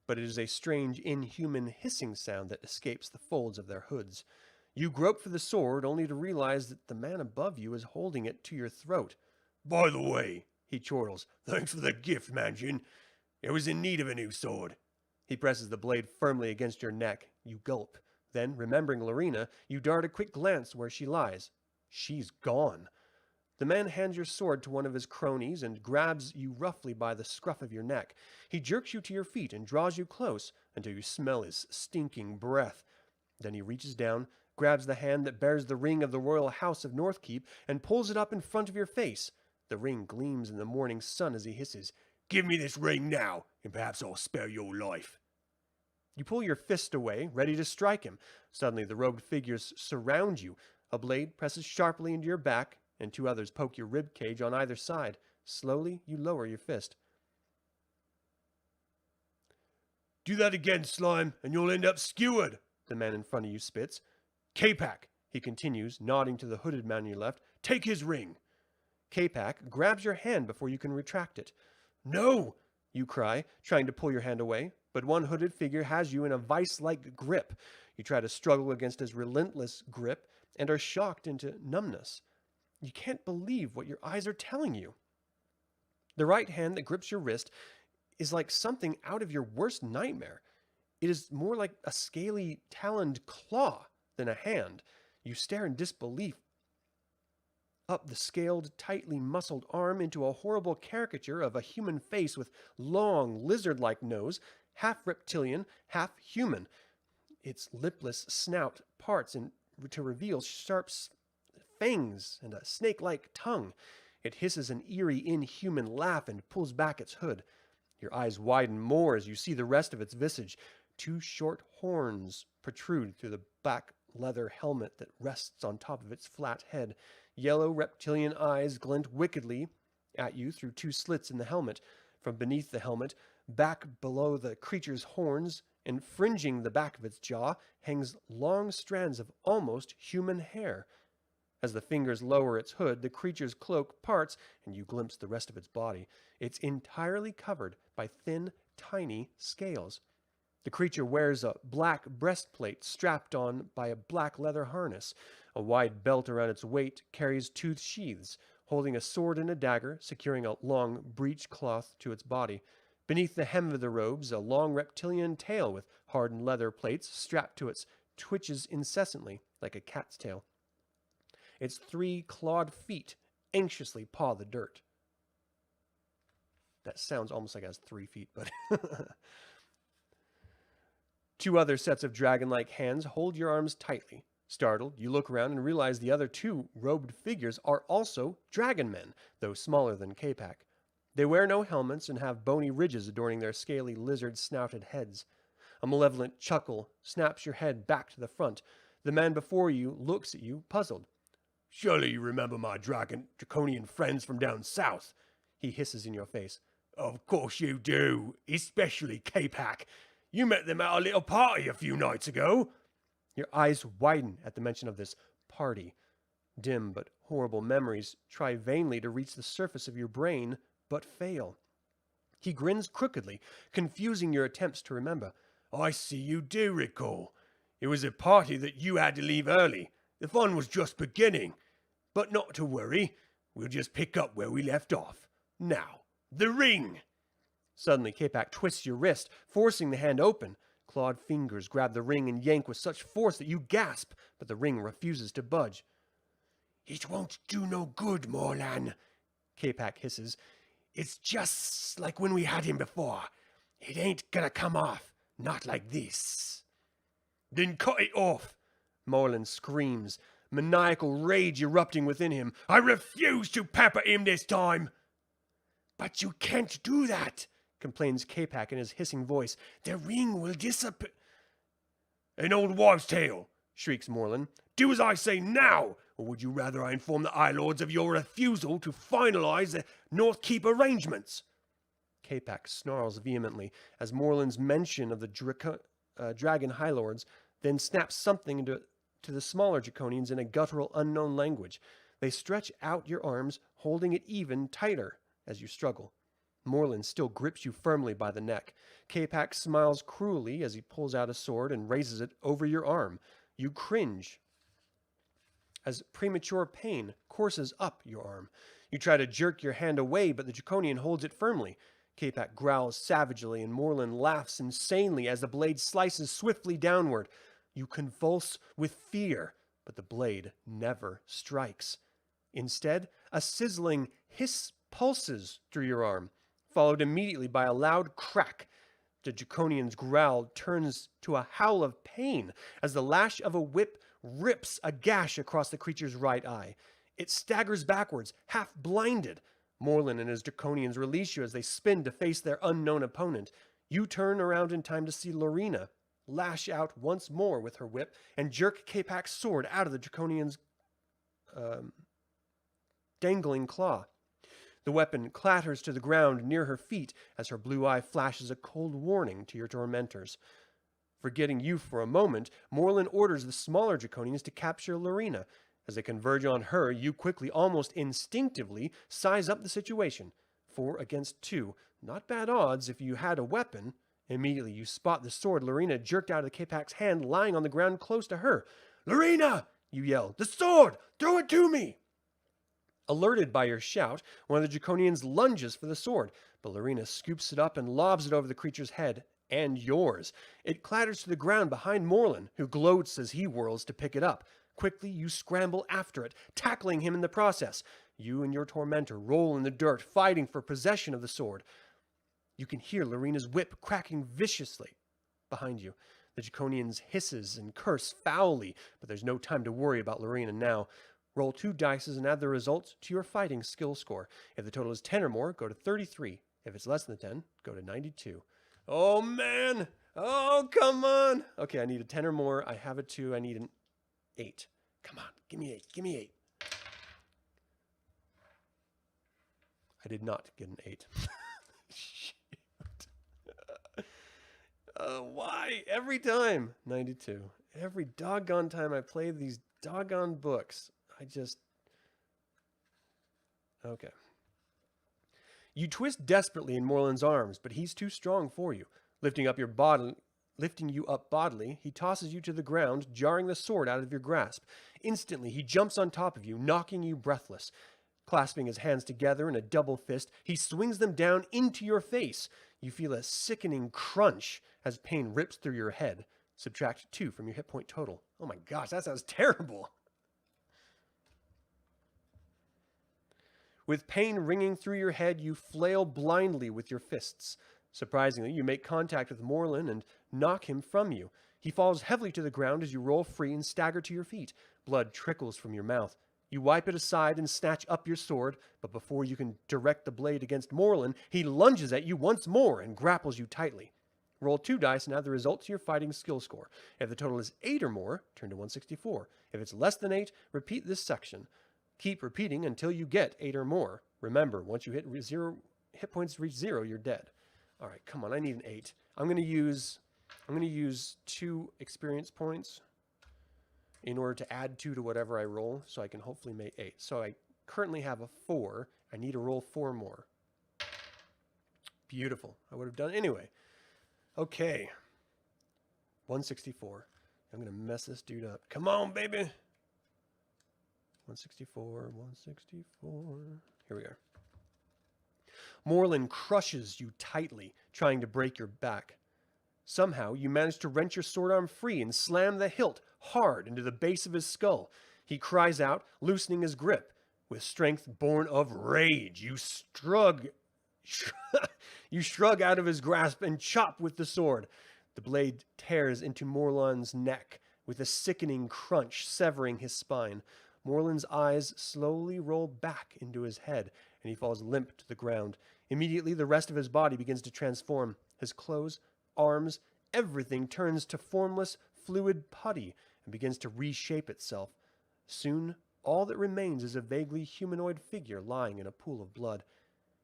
but it is a strange, inhuman hissing sound that escapes the folds of their hoods. You grope for the sword, only to realize that the man above you is holding it to your throat. By the way, he chortles, thanks for the gift, Manjin. I was in need of a new sword. He presses the blade firmly against your neck. You gulp. Then, remembering Lorina, you dart a quick glance where she lies. She's gone. The man hands your sword to one of his cronies and grabs you roughly by the scruff of your neck. He jerks you to your feet and draws you close until you smell his stinking breath. Then he reaches down, grabs the hand that bears the ring of the royal house of Northkeep, and pulls it up in front of your face. The ring gleams in the morning sun as he hisses, Give me this ring now, and perhaps I'll spare your life. You pull your fist away, ready to strike him. Suddenly the robed figures surround you. A blade presses sharply into your back, and 2 others poke your rib cage on either side. Slowly, you lower your fist. Do that again, slime, and you'll end up skewered, the man in front of you spits. K-Pack, he continues, nodding to the hooded man on your left. Take his ring. K-Pack grabs your hand before you can retract it. No, you cry, trying to pull your hand away, but one hooded figure has you in a vice-like grip. You try to struggle against his relentless grip and are shocked into numbness. You can't believe what your eyes are telling you. The right hand that grips your wrist is like something out of your worst nightmare. It is more like a scaly, taloned claw than a hand. You stare in disbelief up the scaled, tightly muscled arm into a horrible caricature of a human face with long, lizard-like nose, half reptilian, half human. Its lipless snout parts to reveal sharp fangs and a snake-like tongue. It hisses an eerie, inhuman laugh and pulls back its hood. Your eyes widen more as you see the rest of its visage. 2 short horns protrude through the black leather helmet that rests on top of its flat head. Yellow reptilian eyes glint wickedly at you through 2 slits in the helmet. From beneath the helmet, Back below the creature's horns and fringing the back of its jaw hangs long strands of almost human hair. As the fingers lower its hood, the creature's cloak parts and you glimpse the rest of its body. It's entirely covered by thin, tiny scales. The creature wears a black breastplate strapped on by a black leather harness. A wide belt around its waist carries two sheaths, holding a sword and a dagger, securing a long breech cloth to its body. Beneath the hem of the robes, a long reptilian tail with hardened leather plates strapped to it twitches incessantly, like a cat's tail. Its 3 clawed feet anxiously paw the dirt. That sounds almost like it has 3 feet, but... 2 other sets of dragon-like hands hold your arms tightly. Startled, you look around and realize the other 2 robed figures are also dragon men, though smaller than Capac. They wear no helmets and have bony ridges adorning their scaly lizard-snouted heads. A malevolent chuckle snaps your head back to the front. The man before you looks at you, puzzled. Surely you remember my draconian friends from down south, he hisses in your face. Of course you do, especially Capac. You met them at a little party a few nights ago. Your eyes widen at the mention of this party. Dim but horrible memories try vainly to reach the surface of your brain, but fail. He grins crookedly, confusing your attempts to remember. I see you do recall. It was a party that you had to leave early. The fun was just beginning. But not to worry. We'll just pick up where we left off. Now, the ring. Suddenly, Capac twists your wrist, forcing the hand open. Clawed fingers grab the ring and yank with such force that you gasp, but the ring refuses to budge. It won't do no good, Morlan, Capac hisses. It's just like when we had him before. It ain't gonna come off. Not like this. Then cut it off, Morlan screams, maniacal rage erupting within him. I refuse to pepper him this time. But you can't do that, complains Capac in his hissing voice. The ring will disappear. An old wives' tale, shrieks Morlan. Do as I say now, or would you rather I inform the Eye Lords of your refusal to finalize the North Keep arrangements? Capac snarls vehemently as Morlan's mention of the Dragon High Lords then snaps something to the smaller Draconians in a guttural unknown language. They stretch out your arms, holding it even tighter as you struggle. Morlan still grips you firmly by the neck. Capac smiles cruelly as he pulls out a sword and raises it over your arm. You cringe as premature pain courses up your arm. You try to jerk your hand away, but the Draconian holds it firmly. Capac growls savagely, and Morlan laughs insanely as the blade slices swiftly downward. You convulse with fear, but the blade never strikes. Instead, a sizzling hiss pulses through your arm, followed immediately by a loud crack. The Draconian's growl turns to a howl of pain as the lash of a whip rips a gash across the creature's right eye. It staggers backwards, half blinded. Morlan and his Draconians release you as they spin to face their unknown opponent. You turn around in time to see Lorena lash out once more with her whip and jerk Capac's sword out of the Draconian's dangling claw. The weapon clatters to the ground near her feet as her blue eye flashes a cold warning to your tormentors. Forgetting you for a moment, Morlan orders the smaller Draconians to capture Lorena. As they converge on her, you quickly, almost instinctively, size up the situation. 4 against 2. Not bad odds if you had a weapon. Immediately, you spot the sword Lorena jerked out of the Capac's hand lying on the ground close to her. "Lorena!" you yell. "The sword! Throw it to me!" Alerted by your shout, one of the Draconians lunges for the sword, but Lorena scoops it up and lobs it over the creature's head, and yours. It clatters to the ground behind Morlan, who gloats as he whirls to pick it up. Quickly, you scramble after it, tackling him in the process. You and your tormentor roll in the dirt, fighting for possession of the sword. You can hear Lorena's whip cracking viciously behind you. The Draconians hisses and curse foully, but there's no time to worry about Lorena now. Roll 2 dices and add the result to your fighting skill score. If the total is 10 or more, go to 33. If it's less than 10, go to 92. Oh, man! Oh, come on! Okay, I need a 10 or more. I have a 2. I need an 8. Come on, give me 8. Give me 8. I did not get an 8. Shit. Why? Every time. 92. Every doggone time I play these doggone books, I just... Okay. You twist desperately in Morland's arms, but he's too strong for you. Lifting you up bodily, he tosses you to the ground, jarring the sword out of your grasp. Instantly, he jumps on top of you, knocking you breathless. Clasping his hands together in a double fist, he swings them down into your face. You feel a sickening crunch as pain rips through your head. Subtract 2 from your hit point total. Oh my gosh, that sounds terrible. With pain ringing through your head, you flail blindly with your fists. Surprisingly, you make contact with Morland and knock him from you. He falls heavily to the ground as you roll free and stagger to your feet. Blood trickles from your mouth. You wipe it aside and snatch up your sword, but before you can direct the blade against Morland, he lunges at you once more and grapples you tightly. Roll 2 dice and add the result to your fighting skill score. If the total is 8 or more, turn to 164. If it's less than 8, repeat this section. Keep repeating until you get 8 or more. Remember, once you hit hit points reach 0, you're dead. All right, come on, I need an 8. I'm going to use 2 experience points in order to add 2 to whatever I roll, so I can hopefully make 8. So I currently have a 4. I need to roll 4 more. Beautiful. I would have done it anyway. Okay. 164. I'm going to mess this dude up. Come on, baby. 164, 164. Here we are. Morland crushes you tightly, trying to break your back. Somehow, you manage to wrench your sword arm free and slam the hilt hard into the base of his skull. He cries out, loosening his grip. With strength born of rage, you shrug out of his grasp and chop with the sword. The blade tears into Morland's neck, with a sickening crunch severing his spine. Morland's eyes slowly roll back into his head, and he falls limp to the ground. Immediately, the rest of his body begins to transform. His clothes, arms, everything turns to formless, fluid putty and begins to reshape itself. Soon, all that remains is a vaguely humanoid figure lying in a pool of blood.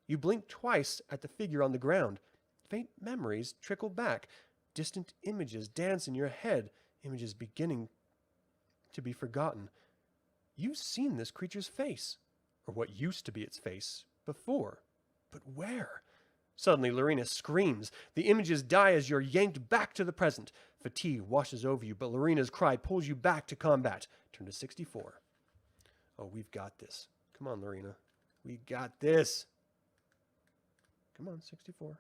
You blink twice at the figure on the ground. Faint memories trickle back. Distant images dance in your head, images beginning to be forgotten. You've seen this creature's face, or what used to be its face, before. But where? Suddenly, Lorena screams. The images die as you're yanked back to the present. Fatigue washes over you, but Lorena's cry pulls you back to combat. Turn to 64. Oh, we've got this. Come on, Lorena. We got this. Come on, 64.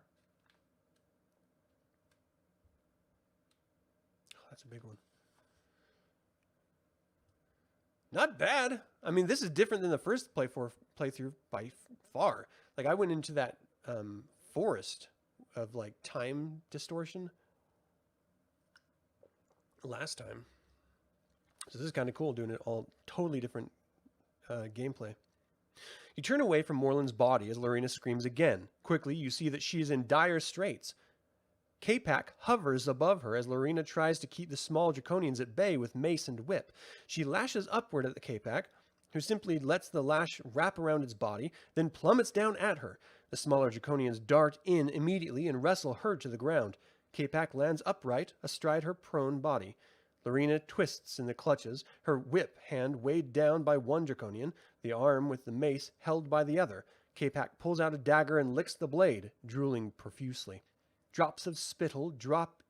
Oh, that's a big one. Not bad. I mean, this is different than the first playthrough by far. Like, I went into that forest of, like, time distortion last time. So this is kind of cool, doing it all totally different gameplay. You turn away from Morland's body as Lorena screams again. Quickly, you see that she is in dire straits. K-Pack hovers above her as Lorena tries to keep the small draconians at bay with mace and whip. She lashes upward at the K-Pack, who simply lets the lash wrap around its body, then plummets down at her. The smaller draconians dart in immediately and wrestle her to the ground. K-Pack lands upright astride her prone body. Lorena twists in the clutches, her whip hand weighed down by one draconian, the arm with the mace held by the other. K-Pack pulls out a dagger and licks the blade, drooling profusely. Drops of spittle drop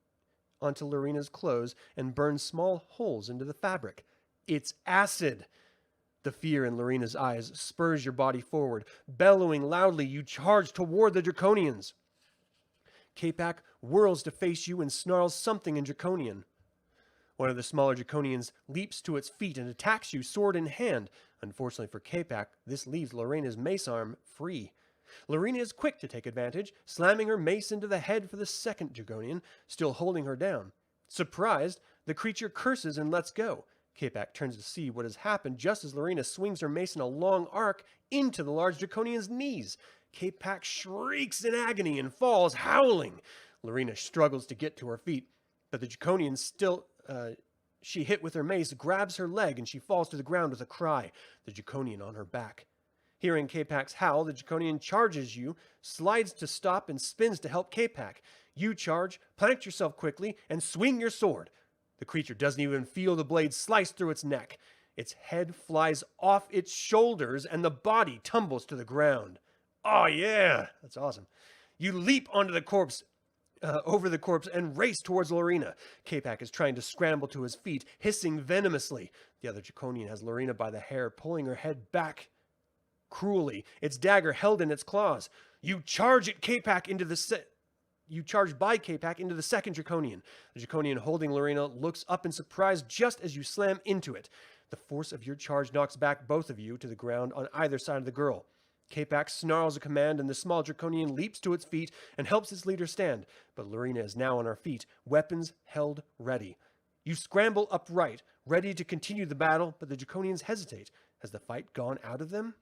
onto Lorena's clothes and burn small holes into the fabric. It's acid! The fear in Lorena's eyes spurs your body forward. Bellowing loudly, you charge toward the draconians. K-Pack whirls to face you and snarls something in draconian. One of the smaller draconians leaps to its feet and attacks you sword in hand. Unfortunately for K-Pack, this leaves Lorena's mace arm free. Lorena is quick to take advantage, slamming her mace into the head for the second draconian, still holding her down. Surprised, the creature curses and lets go. K-Pack turns to see what has happened just as Lorena swings her mace in a long arc into the large draconian's knees. K-Pack shrieks in agony and falls, howling. Lorena struggles to get to her feet, but the draconian she hit with her mace grabs her leg and she falls to the ground with a cry, the draconian on her back. Hearing K-Pack's howl, the draconian charges you, slides to stop, and spins to help K-Pack. You charge, plant yourself quickly, and swing your sword. The creature doesn't even feel the blade slice through its neck. Its head flies off its shoulders, and the body tumbles to the ground. Oh, yeah, that's awesome. You leap onto the corpse, over the corpse, and race towards Lorena. Capac is trying to scramble to his feet, hissing venomously. The other Draconian has Lorena by the hair, pulling her head back cruelly, its dagger held in its claws. You charge by Capac into the second Draconian. The Draconian holding Lorena looks up in surprise just as you slam into it. The force of your charge knocks back both of you to the ground on either side of the girl. Capac snarls a command, and the small Draconian leaps to its feet and helps its leader stand. But Lorena is now on her feet, weapons held ready. You scramble upright, ready to continue the battle, but the Draconians hesitate. Has the fight gone out of them?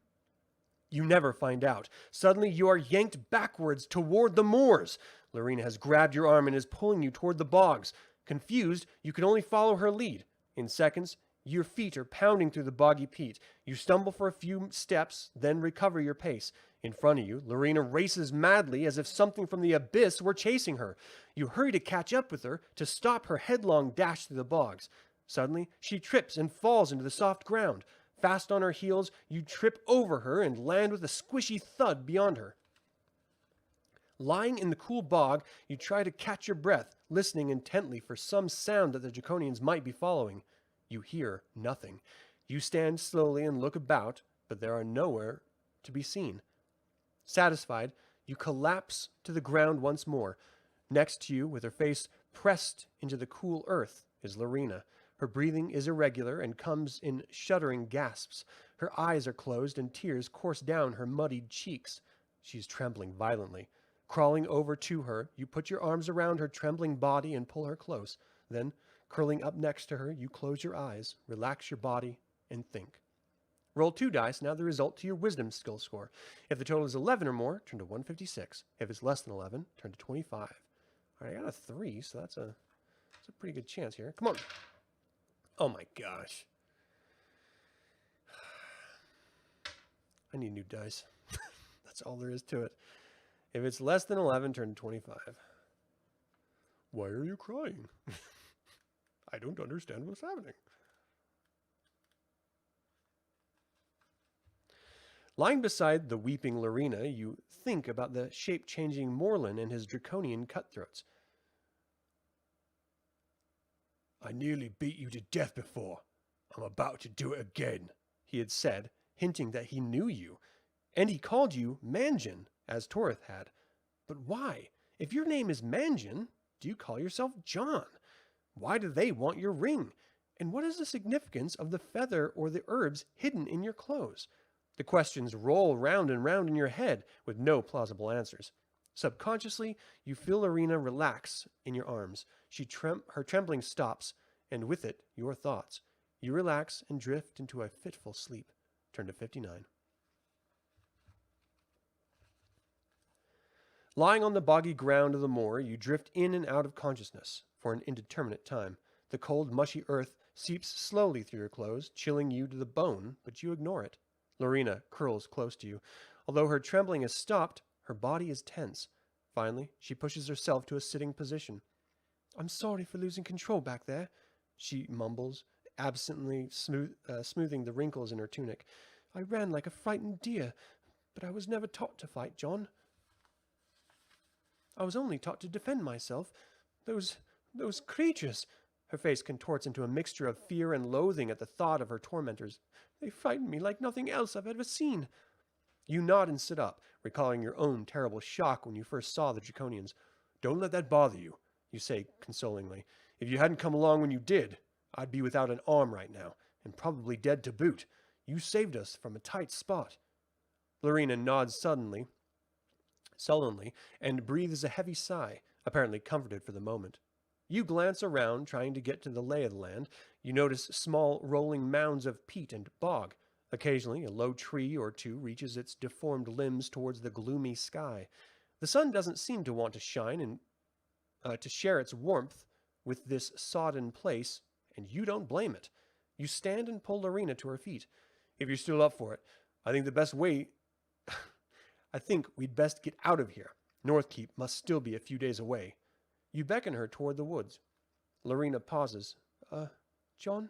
You never find out. Suddenly, you are yanked backwards toward the moors. Lorena has grabbed your arm and is pulling you toward the bogs. Confused, you can only follow her lead. In seconds, your feet are pounding through the boggy peat. You stumble for a few steps, then recover your pace. In front of you, Lorena races madly as if something from the abyss were chasing her. You hurry to catch up with her, to stop her headlong dash through the bogs. Suddenly, she trips and falls into the soft ground. Fast on her heels, you trip over her and land with a squishy thud beyond her. Lying in the cool bog, you try to catch your breath, listening intently for some sound that the Draconians might be following. You hear nothing. You stand slowly and look about, but there are nowhere to be seen. Satisfied, you collapse to the ground once more. Next to you, with her face pressed into the cool earth, is Lorena. Her breathing is irregular and comes in shuddering gasps. Her eyes are closed and tears course down her muddied cheeks. She is trembling violently. Crawling over to her, you put your arms around her trembling body and pull her close. Then, curling up next to her, you close your eyes, relax your body, and think. Roll 2 dice, now the result to your wisdom skill score. If the total is 11 or more, turn to 156. If it's less than 11, turn to 25. All right, I got a 3, so that's a pretty good chance here. Come on. Oh my gosh. I need new dice. That's all there is to it. If it's less than 11, turn to 25. Why are you crying? I don't understand what's happening. Lying beside the weeping Lorena, you think about the shape-changing Morlin and his draconian cutthroats. I nearly beat you to death before. I'm about to do it again, he had said, hinting that he knew you. And he called you Manjin, as Torith had. But why? If your name is Manjin, do you call yourself John? Why do they want your ring? And what is the significance of the feather or the herbs hidden in your clothes? The questions roll round and round in your head with no plausible answers. Subconsciously, you feel Lorena relax in your arms. Her trembling stops, and with it, your thoughts. You relax and drift into a fitful sleep. Turn to 59. Lying on the boggy ground of the moor, you drift in and out of consciousness for an indeterminate time. The cold, mushy earth seeps slowly through your clothes, chilling you to the bone, but you ignore it. Lorena curls close to you. Although her trembling has stopped, her body is tense. Finally, she pushes herself to a sitting position. I'm sorry for losing control back there, she mumbles, absently smoothing the wrinkles in her tunic. I ran like a frightened deer, but I was never taught to fight, John. I was only taught to defend myself. Those creatures... Her face contorts into a mixture of fear and loathing at the thought of her tormentors. They frightened me like nothing else I've ever seen. You nod and sit up, recalling your own terrible shock when you first saw the Draconians. Don't let that bother you, you say consolingly. If you hadn't come along when you did, I'd be without an arm right now, and probably dead to boot. You saved us from a tight spot. Lorena nods sullenly, and breathes a heavy sigh, apparently comforted for the moment. You glance around, trying to get to the lay of the land. You notice small, rolling mounds of peat and bog. Occasionally, a low tree or two reaches its deformed limbs towards the gloomy sky. The sun doesn't seem to want to shine and to share its warmth with this sodden place, and you don't blame it. You stand and pull Lorena to her feet. If you're still up for it, I think we'd best get out of here. Northkeep must still be a few days away. You beckon her toward the woods. Lorena pauses. John?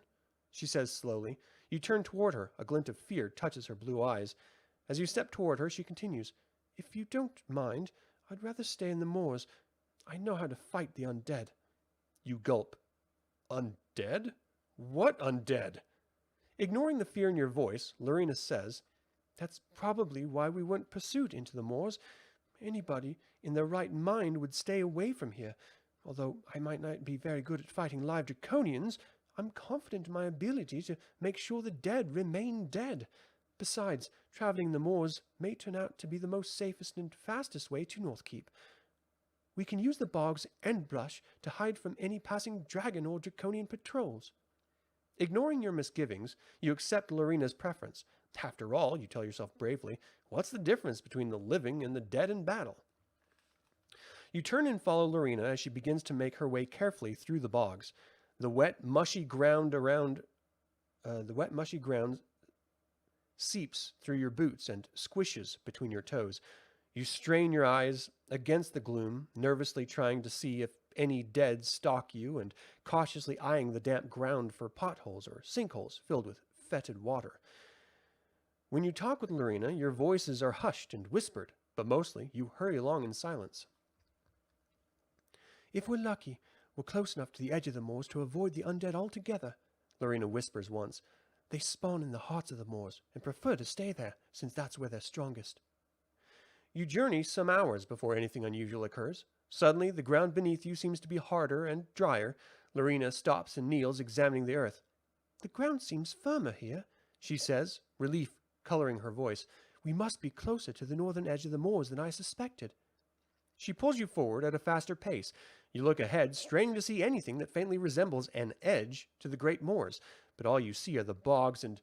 She says slowly. You turn toward her. A glint of fear touches her blue eyes. As you step toward her, she continues. If you don't mind, I'd rather stay in the moors. I know how to fight the undead. You gulp. Undead? What undead? Ignoring the fear in your voice, Lorena says, That's probably why we weren't pursued into the moors. Anybody in their right mind would stay away from here. Although I might not be very good at fighting live draconians, I'm confident in my ability to make sure the dead remain dead. Besides, traveling the moors may turn out to be the most safest and fastest way to Northkeep. We can use the bogs and brush to hide from any passing dragon or draconian patrols. Ignoring your misgivings, you accept Lorena's preference. After all, you tell yourself bravely, what's the difference between the living and the dead in battle? You turn and follow Lorena as she begins to make her way carefully through the bogs. The wet, mushy ground seeps through your boots and squishes between your toes. You strain your eyes against the gloom, nervously trying to see if any dead stalk you and cautiously eyeing the damp ground for potholes or sinkholes filled with fetid water. When you talk with Lorena, your voices are hushed and whispered, but mostly you hurry along in silence. If we're lucky, we're close enough to the edge of the moors to avoid the undead altogether, Lorena whispers once. They spawn in the hearts of the moors and prefer to stay there, since that's where they're strongest. You journey some hours before anything unusual occurs. Suddenly, the ground beneath you seems to be harder and drier. Lorena stops and kneels, examining the earth. The ground seems firmer here, she says, relief coloring her voice. We must be closer to the northern edge of the moors than I suspected. She pulls you forward at a faster pace. You look ahead, straining to see anything that faintly resembles an edge to the great moors, but all you see are the bogs and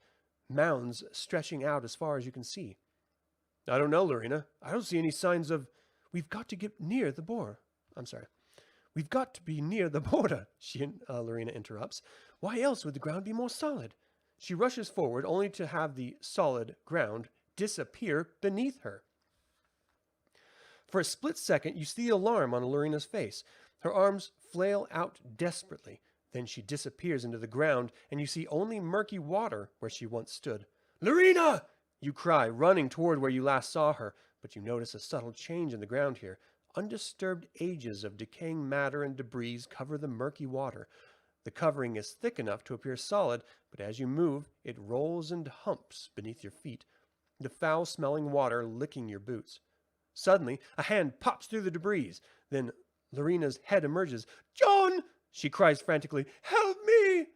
mounds stretching out as far as you can see. I don't know, Lorena. I don't see any signs of... We've got to get near the border. We've got to be near the border, Lorena interrupts. Why else would the ground be more solid? She rushes forward, only to have the solid ground disappear beneath her. For a split second, you see the alarm on Lorena's face. Her arms flail out desperately. Then she disappears into the ground, and you see only murky water where she once stood. Lorena! You cry, running toward where you last saw her, but you notice a subtle change in the ground here. Undisturbed ages of decaying matter and debris cover the murky water. The covering is thick enough to appear solid, but as you move, it rolls and humps beneath your feet, the foul-smelling water licking your boots. Suddenly, a hand pops through the debris. Then Lorena's head emerges. John! She cries frantically. Help me!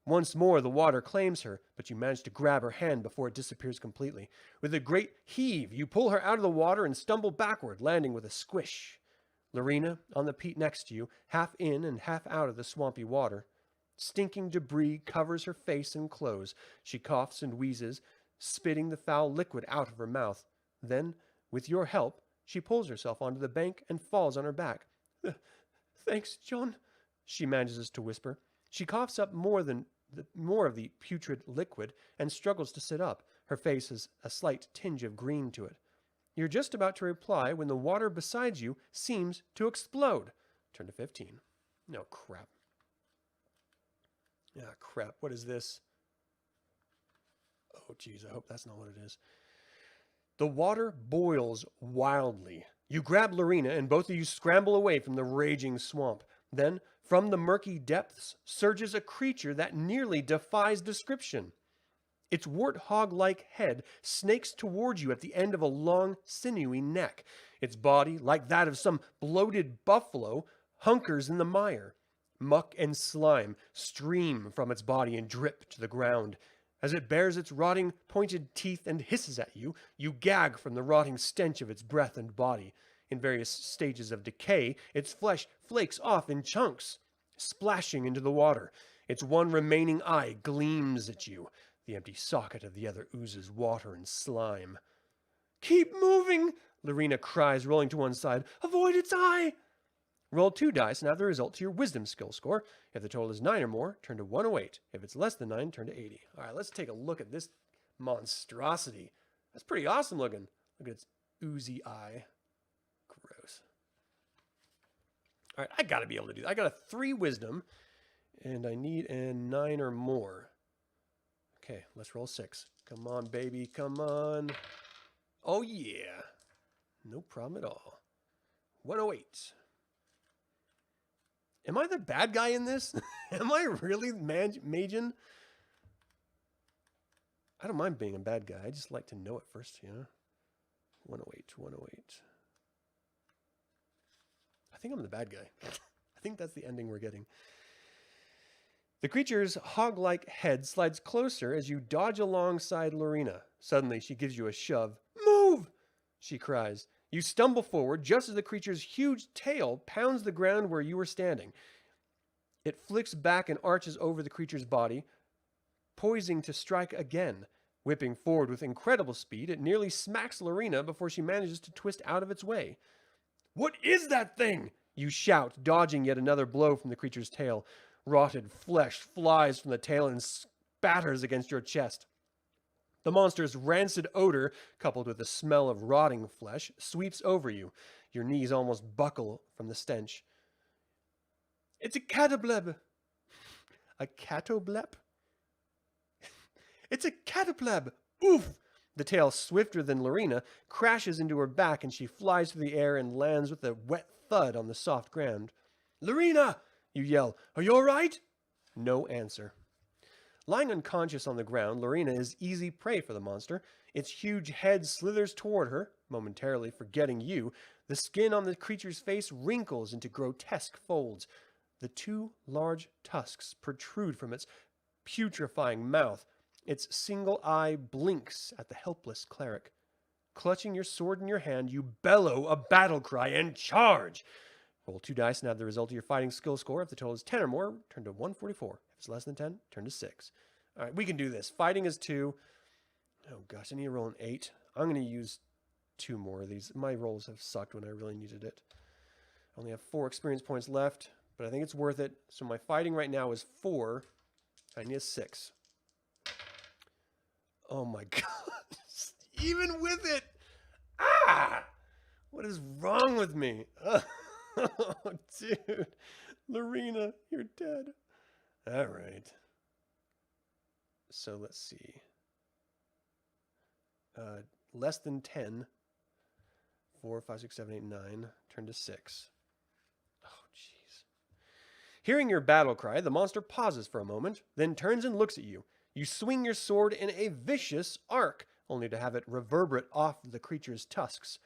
Once more, the water claims her, but you manage to grab her hand before it disappears completely. With a great heave, you pull her out of the water and stumble backward, landing with a squish. Lorena, on the peat next to you, half in and half out of the swampy water. Stinking debris covers her face and clothes. She coughs and wheezes, spitting the foul liquid out of her mouth. Then, with your help, she pulls herself onto the bank and falls on her back. Thanks, John, she manages to whisper. She coughs up more of the putrid liquid and struggles to sit up. Her face has a slight tinge of green to it. You're just about to reply when the water beside you seems to explode. Turn to 15. No, crap. Ah, crap. What is this? Oh, geez. I hope that's not what it is. The water boils wildly. You grab Lorena and both of you scramble away from the raging swamp. Then, from the murky depths, surges a creature that nearly defies description. Its warthog-like head snakes towards you at the end of a long, sinewy neck. Its body, like that of some bloated buffalo, hunkers in the mire. Muck and slime stream from its body and drip to the ground. As it bares its rotting, pointed teeth and hisses at you, you gag from the rotting stench of its breath and body. In various stages of decay, its flesh flakes off in chunks, splashing into the water. Its one remaining eye gleams at you. The empty socket of the other oozes water and slime. Keep moving, Lorena cries, rolling to one side. Avoid its eye! Roll 2 dice and add the result to your wisdom skill score. If the total is 9 or more, turn to 108. If it's less than 9, turn to 80. All right, let's take a look at this monstrosity. That's pretty awesome looking. Look at its oozy eye. Gross. All right, I got to be able to do that. I got a 3 wisdom, and I need a 9 or more. Okay, let's roll 6. Come on, baby, come on. Oh, yeah. No problem at all. 108. Am I the bad guy in this? Am I really maging? I don't mind being a bad guy. I just like to know it first, you know? 108, 108. I think I'm the bad guy. I think that's the ending we're getting. The creature's hog-like head slides closer as you dodge alongside Lorena. Suddenly, she gives you a shove. Move! She cries. You stumble forward just as the creature's huge tail pounds the ground where you were standing. It flicks back and arches over the creature's body, poising to strike again. Whipping forward with incredible speed, it nearly smacks Lorena before she manages to twist out of its way. What is that thing? You shout, dodging yet another blow from the creature's tail. Rotted flesh flies from the tail and spatters against your chest. The monster's rancid odor, coupled with the smell of rotting flesh, sweeps over you. Your knees almost buckle from the stench. It's a catableb. A catoblep? It's a catapleb! Oof! The tail, swifter than Lorena, crashes into her back and she flies through the air and lands with a wet thud on the soft ground. Lorena! You yell. Are you all right? No answer. Lying unconscious on the ground, Lorena is easy prey for the monster. Its huge head slithers toward her, momentarily forgetting you. The skin on the creature's face wrinkles into grotesque folds. The 2 large tusks protrude from its putrefying mouth. Its single eye blinks at the helpless cleric. Clutching your sword in your hand, you bellow a battle cry and charge. Roll 2 dice and add the result of your fighting skill score. If the total is 10 or more, turn to 144. If it's less than 10, turn to 6. All right, we can do this. Fighting is 2. Oh gosh, I need to roll an 8. I'm going to use 2 more of these. My rolls have sucked when I really needed it. I only have 4 experience points left, but I think it's worth it. So my fighting right now is 4. I need a 6. Oh my god. Even with it. Ah! What is wrong with me? Oh, dude. Lorena, you're dead. All right. So let's see. Less than 10. 4, 5, 6, 7, 8, 9. Turn to 6. Oh, jeez. Hearing your battle cry, the monster pauses for a moment, then turns and looks at you. You swing your sword in a vicious arc, only to have it reverberate off the creature's tusks.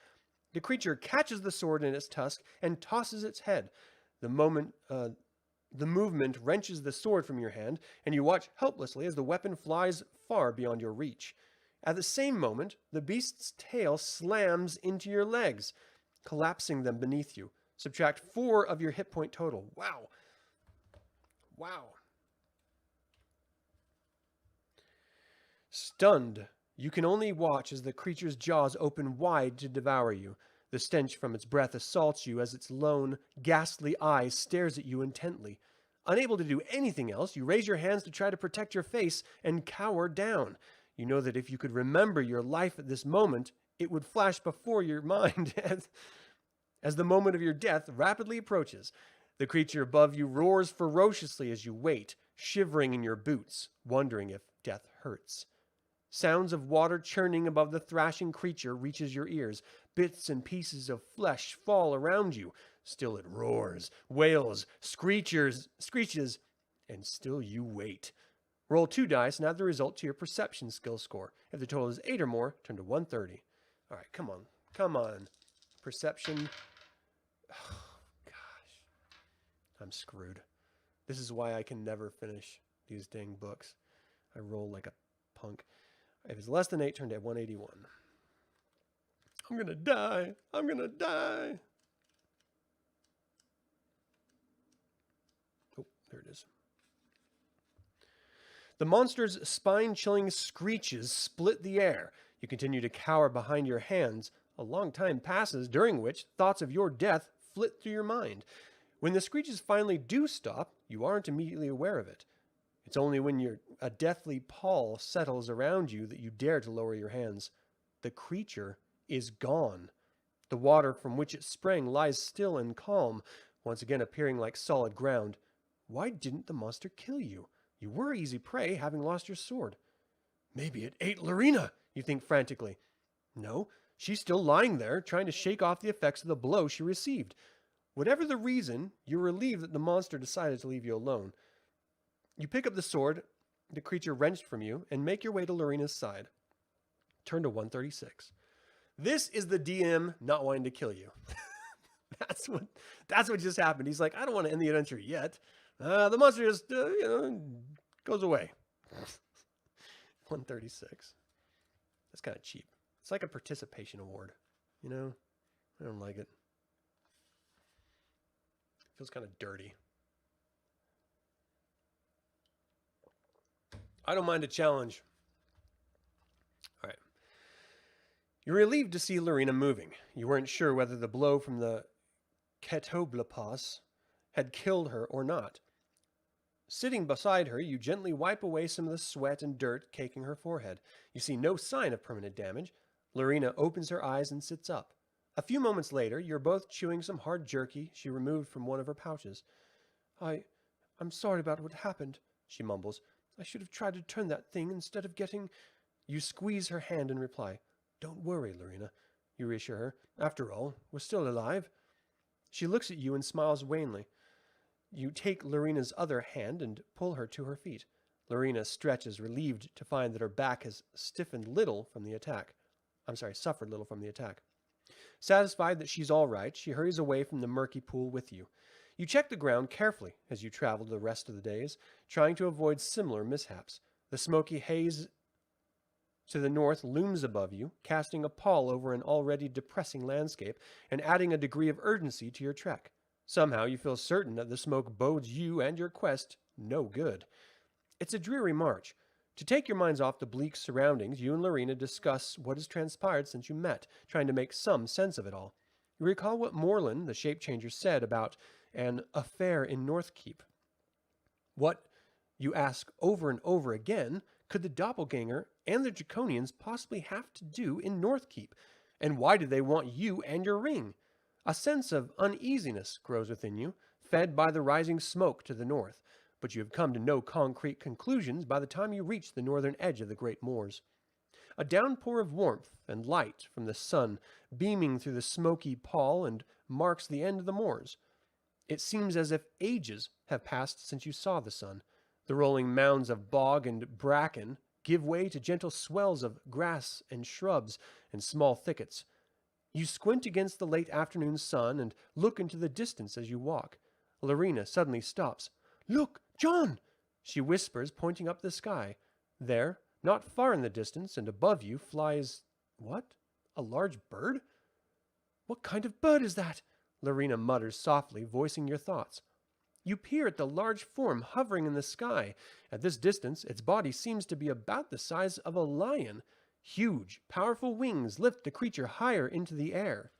The creature catches the sword in its tusk and tosses its head. The movement wrenches the sword from your hand, and you watch helplessly as the weapon flies far beyond your reach. At the same moment, the beast's tail slams into your legs, collapsing them beneath you. Subtract 4 of your hit point total. Wow. Wow. Stunned, you can only watch as the creature's jaws open wide to devour you. The stench from its breath assaults you as its lone, ghastly eye stares at you intently. Unable to do anything else, you raise your hands to try to protect your face and cower down. You know that if you could remember your life at this moment, it would flash before your mind as the moment of your death rapidly approaches. The creature above you roars ferociously as you wait, shivering in your boots, wondering if death hurts. Sounds of water churning above the thrashing creature reaches your ears. Bits and pieces of flesh fall around you. Still it roars, wails, screeches, and still you wait. Roll 2 dice and add the result to your perception skill score. If the total is 8 or more, turn to 130. All right, come on. Come on. Perception. Oh, gosh. I'm screwed. This is why I can never finish these dang books. I roll like a punk. If it's less than 8, turn to 181. I'm going to die. I'm going to die. Oh, there it is. The monster's spine-chilling screeches split the air. You continue to cower behind your hands. A long time passes, during which thoughts of your death flit through your mind. When the screeches finally do stop, you aren't immediately aware of it. It's only when a deathly pall settles around you that you dare to lower your hands. The creature is gone. The water from which it sprang lies still and calm, once again appearing like solid ground. Why didn't the monster kill you? You were easy prey, having lost your sword. Maybe it ate Lorena, you think frantically. No, she's still lying there, trying to shake off the effects of the blow she received. Whatever the reason, you're relieved that the monster decided to leave you alone. You pick up the sword the creature wrenched from you and make your way to Lorena's side. Turn to 136. This is the DM not wanting to kill you. That's what just happened. He's like, I don't want to end the adventure yet. The monster just, goes away. 136. That's kind of cheap. It's like a participation award. I don't like it. Feels kind of dirty. I don't mind a challenge. All right. You're relieved to see Lorena moving. You weren't sure whether the blow from the Ketoblapas had killed her or not. Sitting beside her, you gently wipe away some of the sweat and dirt caking her forehead. You see no sign of permanent damage. Lorena opens her eyes and sits up. A few moments later, you're both chewing some hard jerky she removed from one of her pouches. I'm sorry about what happened, she mumbles. I should have tried to turn that thing instead of getting... You squeeze her hand and reply. Don't worry, Lorena, you reassure her. After all, we're still alive. She looks at you and smiles wanly. You take Lorena's other hand and pull her to her feet. Lorena stretches, relieved to find that her back has suffered little from the attack. Satisfied that she's all right, she hurries away from the murky pool with you. You check the ground carefully as you travel the rest of the days, trying to avoid similar mishaps. The smoky haze to the north looms above you, casting a pall over an already depressing landscape and adding a degree of urgency to your trek. Somehow you feel certain that the smoke bodes you and your quest no good. It's a dreary march. To take your minds off the bleak surroundings, you and Lorena discuss what has transpired since you met, trying to make some sense of it all. You recall what Morlin, the shape-changer, said about an affair in Northkeep. What, you ask over and over again, could the doppelganger and the Draconians possibly have to do in Northkeep? And why do they want you and your ring? A sense of uneasiness grows within you, fed by the rising smoke to the north, but you have come to no concrete conclusions by the time you reach the northern edge of the great moors. A downpour of warmth and light from the sun beaming through the smoky pall and marks the end of the moors. It seems as if ages have passed since you saw the sun. The rolling mounds of bog and bracken give way to gentle swells of grass and shrubs and small thickets. You squint against the late afternoon sun and look into the distance as you walk. Lorena suddenly stops. Look, John! She whispers, pointing up the sky. There, not far in the distance and above you, flies... What? A large bird? What kind of bird is that? Lorena mutters softly, voicing your thoughts. You peer at the large form hovering in the sky. At this distance, its body seems to be about the size of a lion. Huge, powerful wings lift the creature higher into the air.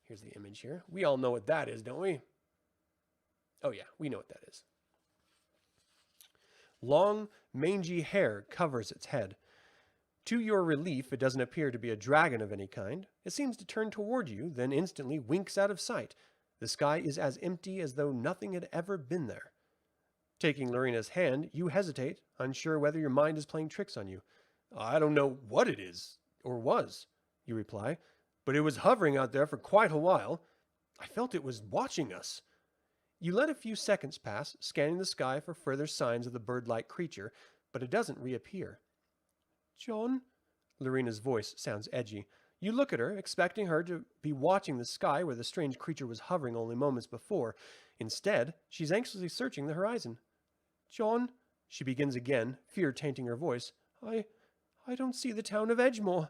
Here's the image here. We all know what that is, don't we? Oh yeah, we know what that is. Long, mangy hair covers its head. To your relief, it doesn't appear to be a dragon of any kind. It seems to turn toward you, then instantly winks out of sight. The sky is as empty as though nothing had ever been there. Taking Lorena's hand, you hesitate, unsure whether your mind is playing tricks on you. I don't know what it is, or was, you reply, but it was hovering out there for quite a while. I felt it was watching us. You let a few seconds pass, scanning the sky for further signs of the bird-like creature, but it doesn't reappear. John? Lorena's voice sounds edgy. You look at her, expecting her to be watching the sky where the strange creature was hovering only moments before. Instead, she's anxiously searching the horizon. John, she begins again, fear tainting her voice. I don't see the town of Edgemore.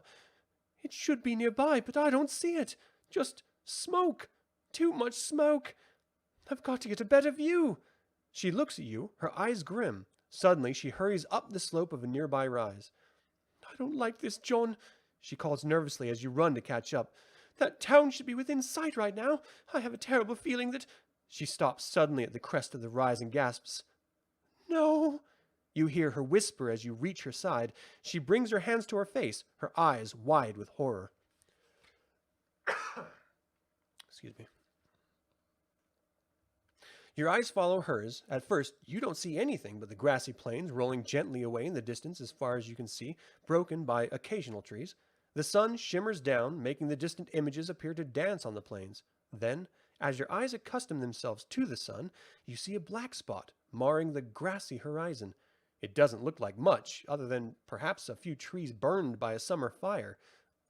It should be nearby, but I don't see it. Just smoke. Too much smoke. I've got to get a better view. She looks at you, her eyes grim. Suddenly, she hurries up the slope of a nearby rise. I don't like this, John, she calls nervously as you run to catch up. That town should be within sight right now. I have a terrible feeling that... She stops suddenly at the crest of the rise and gasps. No. You hear her whisper as you reach her side. She brings her hands to her face, her eyes wide with horror. Excuse me. Your eyes follow hers. At first, you don't see anything but the grassy plains rolling gently away in the distance as far as you can see, broken by occasional trees. The sun shimmers down, making the distant images appear to dance on the plains. Then, as your eyes accustom themselves to the sun, you see a black spot marring the grassy horizon. It doesn't look like much, other than perhaps a few trees burned by a summer fire.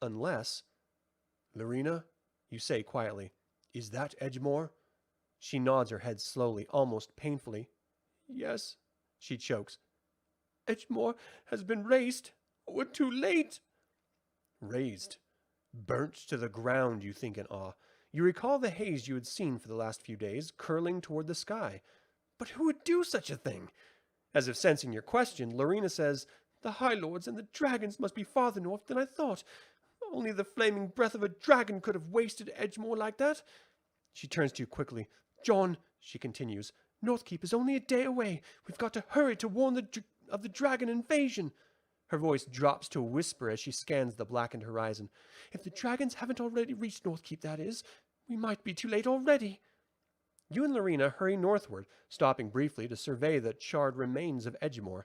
Unless... Lorena, you say quietly, is that Edgemore? She nods her head slowly, almost painfully. Yes, she chokes. Edgemore has been razed. We're too late. Razed. Burnt to the ground, you think in awe. You recall the haze you had seen for the last few days, curling toward the sky. But who would do such a thing? As if sensing your question, Lorena says, The High Lords and the dragons must be farther north than I thought. Only the flaming breath of a dragon could have wasted Edgemore like that. She turns to you quickly. John, she continues, Northkeep is only a day away. We've got to hurry to warn of the dragon invasion. Her voice drops to a whisper as she scans the blackened horizon. If the dragons haven't already reached Northkeep, that is, we might be too late already. You and Lorena hurry northward, stopping briefly to survey the charred remains of Edgemore.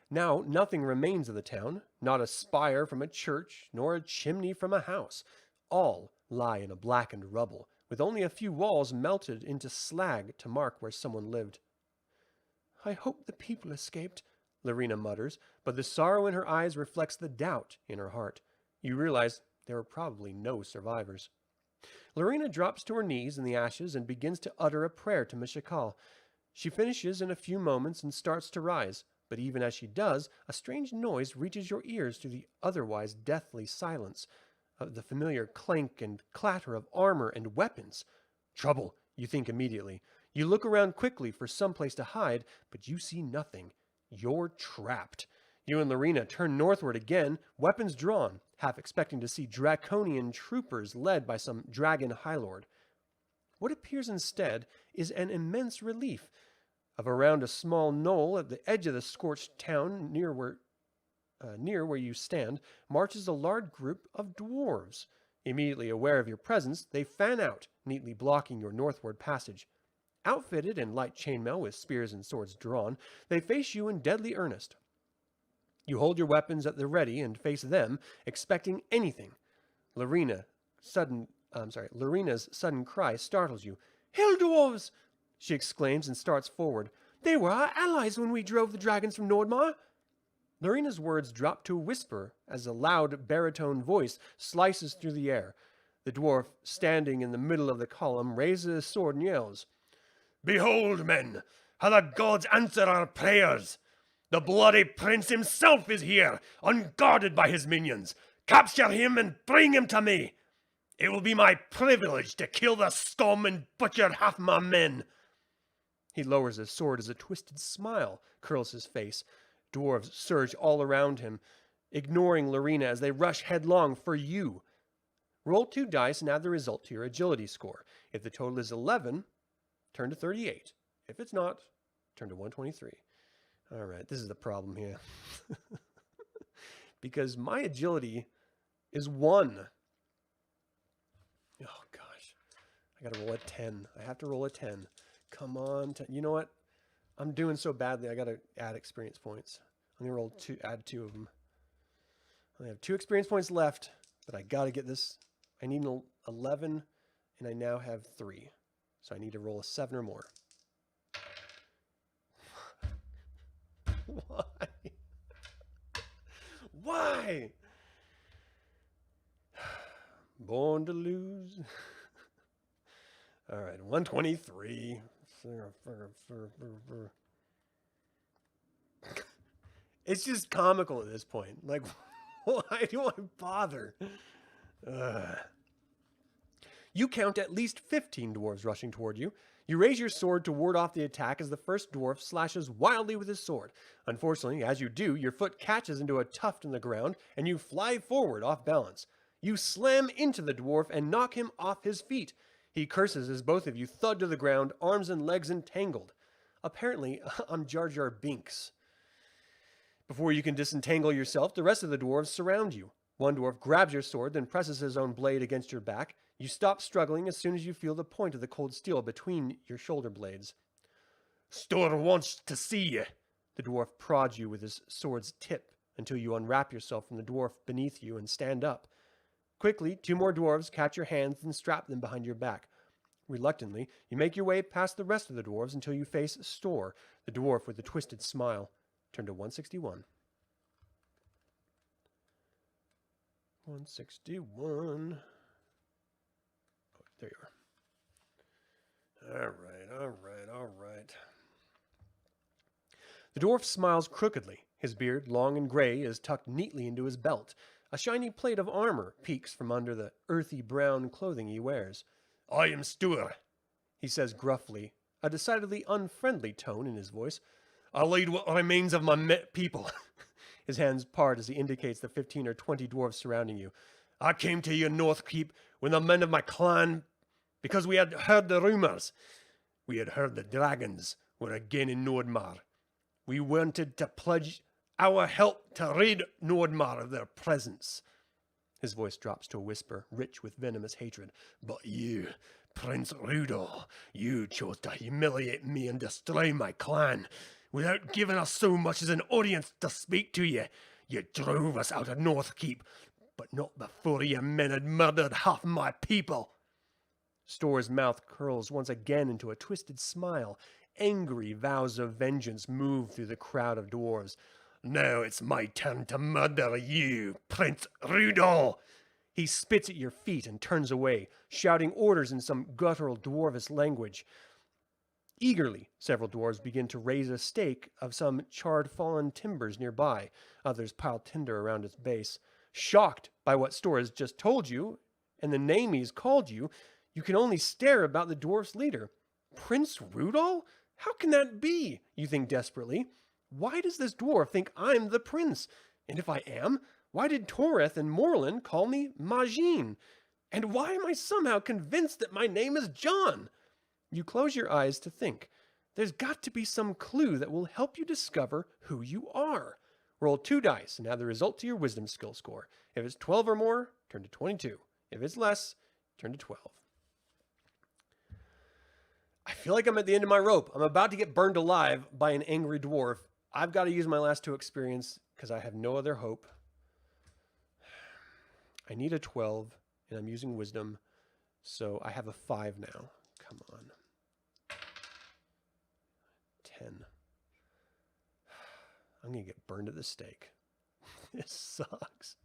Now, nothing remains of the town, not a spire from a church, nor a chimney from a house. All lie in a blackened rubble, with only a few walls melted into slag to mark where someone lived. I hope the people escaped, Lorena mutters, but the sorrow in her eyes reflects the doubt in her heart. You realize there were probably no survivors. Lorena drops to her knees in the ashes and begins to utter a prayer to Mishakal. She finishes in a few moments and starts to rise, but even as she does, a strange noise reaches your ears through the otherwise deathly silence. The familiar clank and clatter of armor and weapons. Trouble, you think immediately. You look around quickly for some place to hide, but you see nothing. You're trapped. You and Lorena turn northward again, weapons drawn, half expecting to see draconian troopers led by some dragon high lord. What appears instead is an immense relief. Of around a small knoll at the edge of the scorched town near where you stand, marches a large group of dwarves. Immediately aware of your presence, they fan out, neatly blocking your northward passage. Outfitted in light chainmail with spears and swords drawn, they face you in deadly earnest. You hold your weapons at the ready and face them, expecting anything. Lorena's sudden cry startles you. Hill dwarves! She exclaims and starts forward. They were our allies when we drove the dragons from Nordmaar. Lorena's words drop to a whisper as a loud baritone voice slices through the air. The dwarf, standing in the middle of the column, raises his sword and yells, Behold, men, how the gods answer our prayers! The bloody prince himself is here, unguarded by his minions. Capture him and bring him to me. It will be my privilege to kill the scum and butcher half my men. He lowers his sword as a twisted smile curls his face. Dwarves surge all around him, ignoring Lorena as they rush headlong for you. Roll 2 dice and add the result to your agility score. If the total is 11, turn to 38. If it's not, turn to 123. All right, this is the problem here. Because my agility is 1. Oh, gosh. I got to roll a 10. I have to roll a 10. Come on. You know what? I'm doing so badly, I got to add experience points. I'm going to add 2 of them. I have 2 experience points left, but I got to get this. I need an 11, and I now have 3. So I need to roll a 7 or more. Why? Why? Born to lose. All right, 123. It's just comical at this point. Like, why do I bother? You count at least 15 dwarves rushing toward you. You raise your sword to ward off the attack as the first dwarf slashes wildly with his sword. Unfortunately, as you do, your foot catches into a tuft in the ground, and you fly forward off balance. You slam into the dwarf and knock him off his feet. He curses as both of you thud to the ground, arms and legs entangled. Apparently, I'm Jar Jar Binks. Before you can disentangle yourself, the rest of the dwarves surround you. One dwarf grabs your sword, then presses his own blade against your back. You stop struggling as soon as you feel the point of the cold steel between your shoulder blades. Store wants to see you. The dwarf prods you with his sword's tip until you unwrap yourself from the dwarf beneath you and stand up. Quickly, 2 more dwarves catch your hands and strap them behind your back. Reluctantly, you make your way past the rest of the dwarves until you face Store, the dwarf with the twisted smile. Turn to 161. 161. Oh, there you are. All right. The dwarf smiles crookedly. His beard, long and gray, is tucked neatly into his belt. A shiny plate of armor peeks from under the earthy brown clothing he wears. I am Stuart, He says gruffly, a decidedly unfriendly tone in his voice. I lead what remains of my people. His hands part as he indicates the 15 or 20 dwarves surrounding you. I came to your North Keep with the men of my clan because we had heard the rumors. We had heard the dragons were again in Nordmaar. We wanted to pledge our help to rid Nordmaar of their presence. His voice drops to a whisper, rich with venomous hatred. But you, Prince Rudolph, you chose to humiliate me and destroy my clan. Without giving us so much as an audience to speak to you, you drove us out of North Keep, but not before your men had murdered half my people. Store's mouth curls once again into a twisted smile. Angry vows of vengeance move through the crowd of dwarves. Now it's my turn to murder you, Prince Rudolph. He spits at your feet and turns away, shouting orders in some guttural dwarvish language. Eagerly, several dwarves begin to raise a stake of some charred fallen timbers nearby. Others pile tinder around its base. Shocked by what Store has just told you, and the name he's called you, you can only stare about the dwarf's leader. Prince Rudolph? How can that be? You think desperately. Why does this dwarf think I'm the prince? And if I am, why did Toreth and Morlin call me Majin? And why am I somehow convinced that my name is John? You close your eyes to think. There's got to be some clue that will help you discover who you are. Roll 2 dice and add the result to your wisdom skill score. If it's 12 or more, turn to 22. If it's less, turn to 12. I feel like I'm at the end of my rope. I'm about to get burned alive by an angry dwarf. I've got to use my last 2 experience because I have no other hope. I need a 12, and I'm using wisdom, so I have a 5 now. Come on. 10. I'm going to get burned at the stake. This sucks.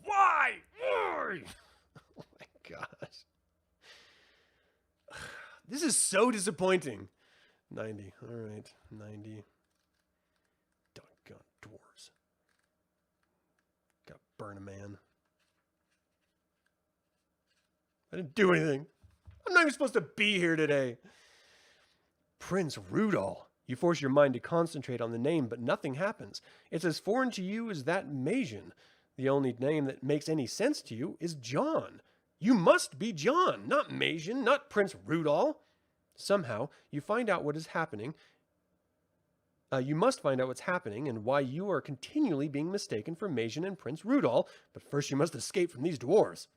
Why? Oh my gosh. This is so disappointing. 90. All right. 90. Doggone dwarves. Gotta burn a man. I didn't do anything. I'm not even supposed to be here today. Prince Rudolph. You force your mind to concentrate on the name, but nothing happens. It's as foreign to you as that Majin. The only name that makes any sense to you is John. You must be John, not Majin, not Prince Rudolph. Somehow, you find out what is happening. You must find out what's happening and why you are continually being mistaken for Majin and Prince Rudolph, but first you must escape from these dwarves.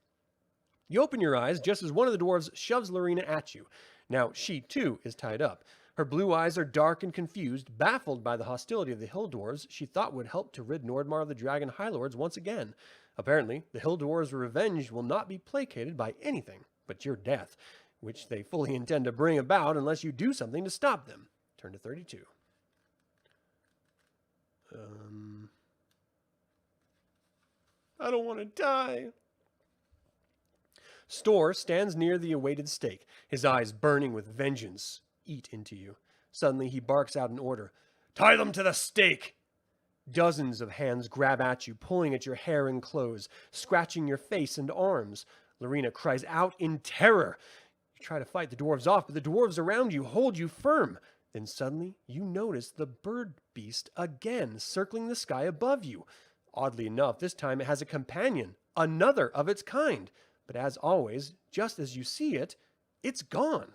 You open your eyes just as one of the dwarves shoves Lorena at you. Now, she too is tied up. Her blue eyes are dark and confused, baffled by the hostility of the hill dwarves she thought would help to rid Nordmaar of the dragon high lords once again. Apparently, the hill dwarves' revenge will not be placated by anything but your death, which they fully intend to bring about unless you do something to stop them. Turn to 32. I don't want to die. Store stands near the awaited stake, his eyes burning with vengeance. Eat into you. Suddenly he barks out an order. Tie them to the stake! Dozens of hands grab at you, pulling at your hair and clothes, scratching your face and arms. Lorena cries out in terror. You try to fight the dwarves off, but the dwarves around you hold you firm. Then suddenly you notice the bird beast again, circling the sky above you. Oddly enough, this time it has a companion, another of its kind. But as always, just as you see it, it's gone.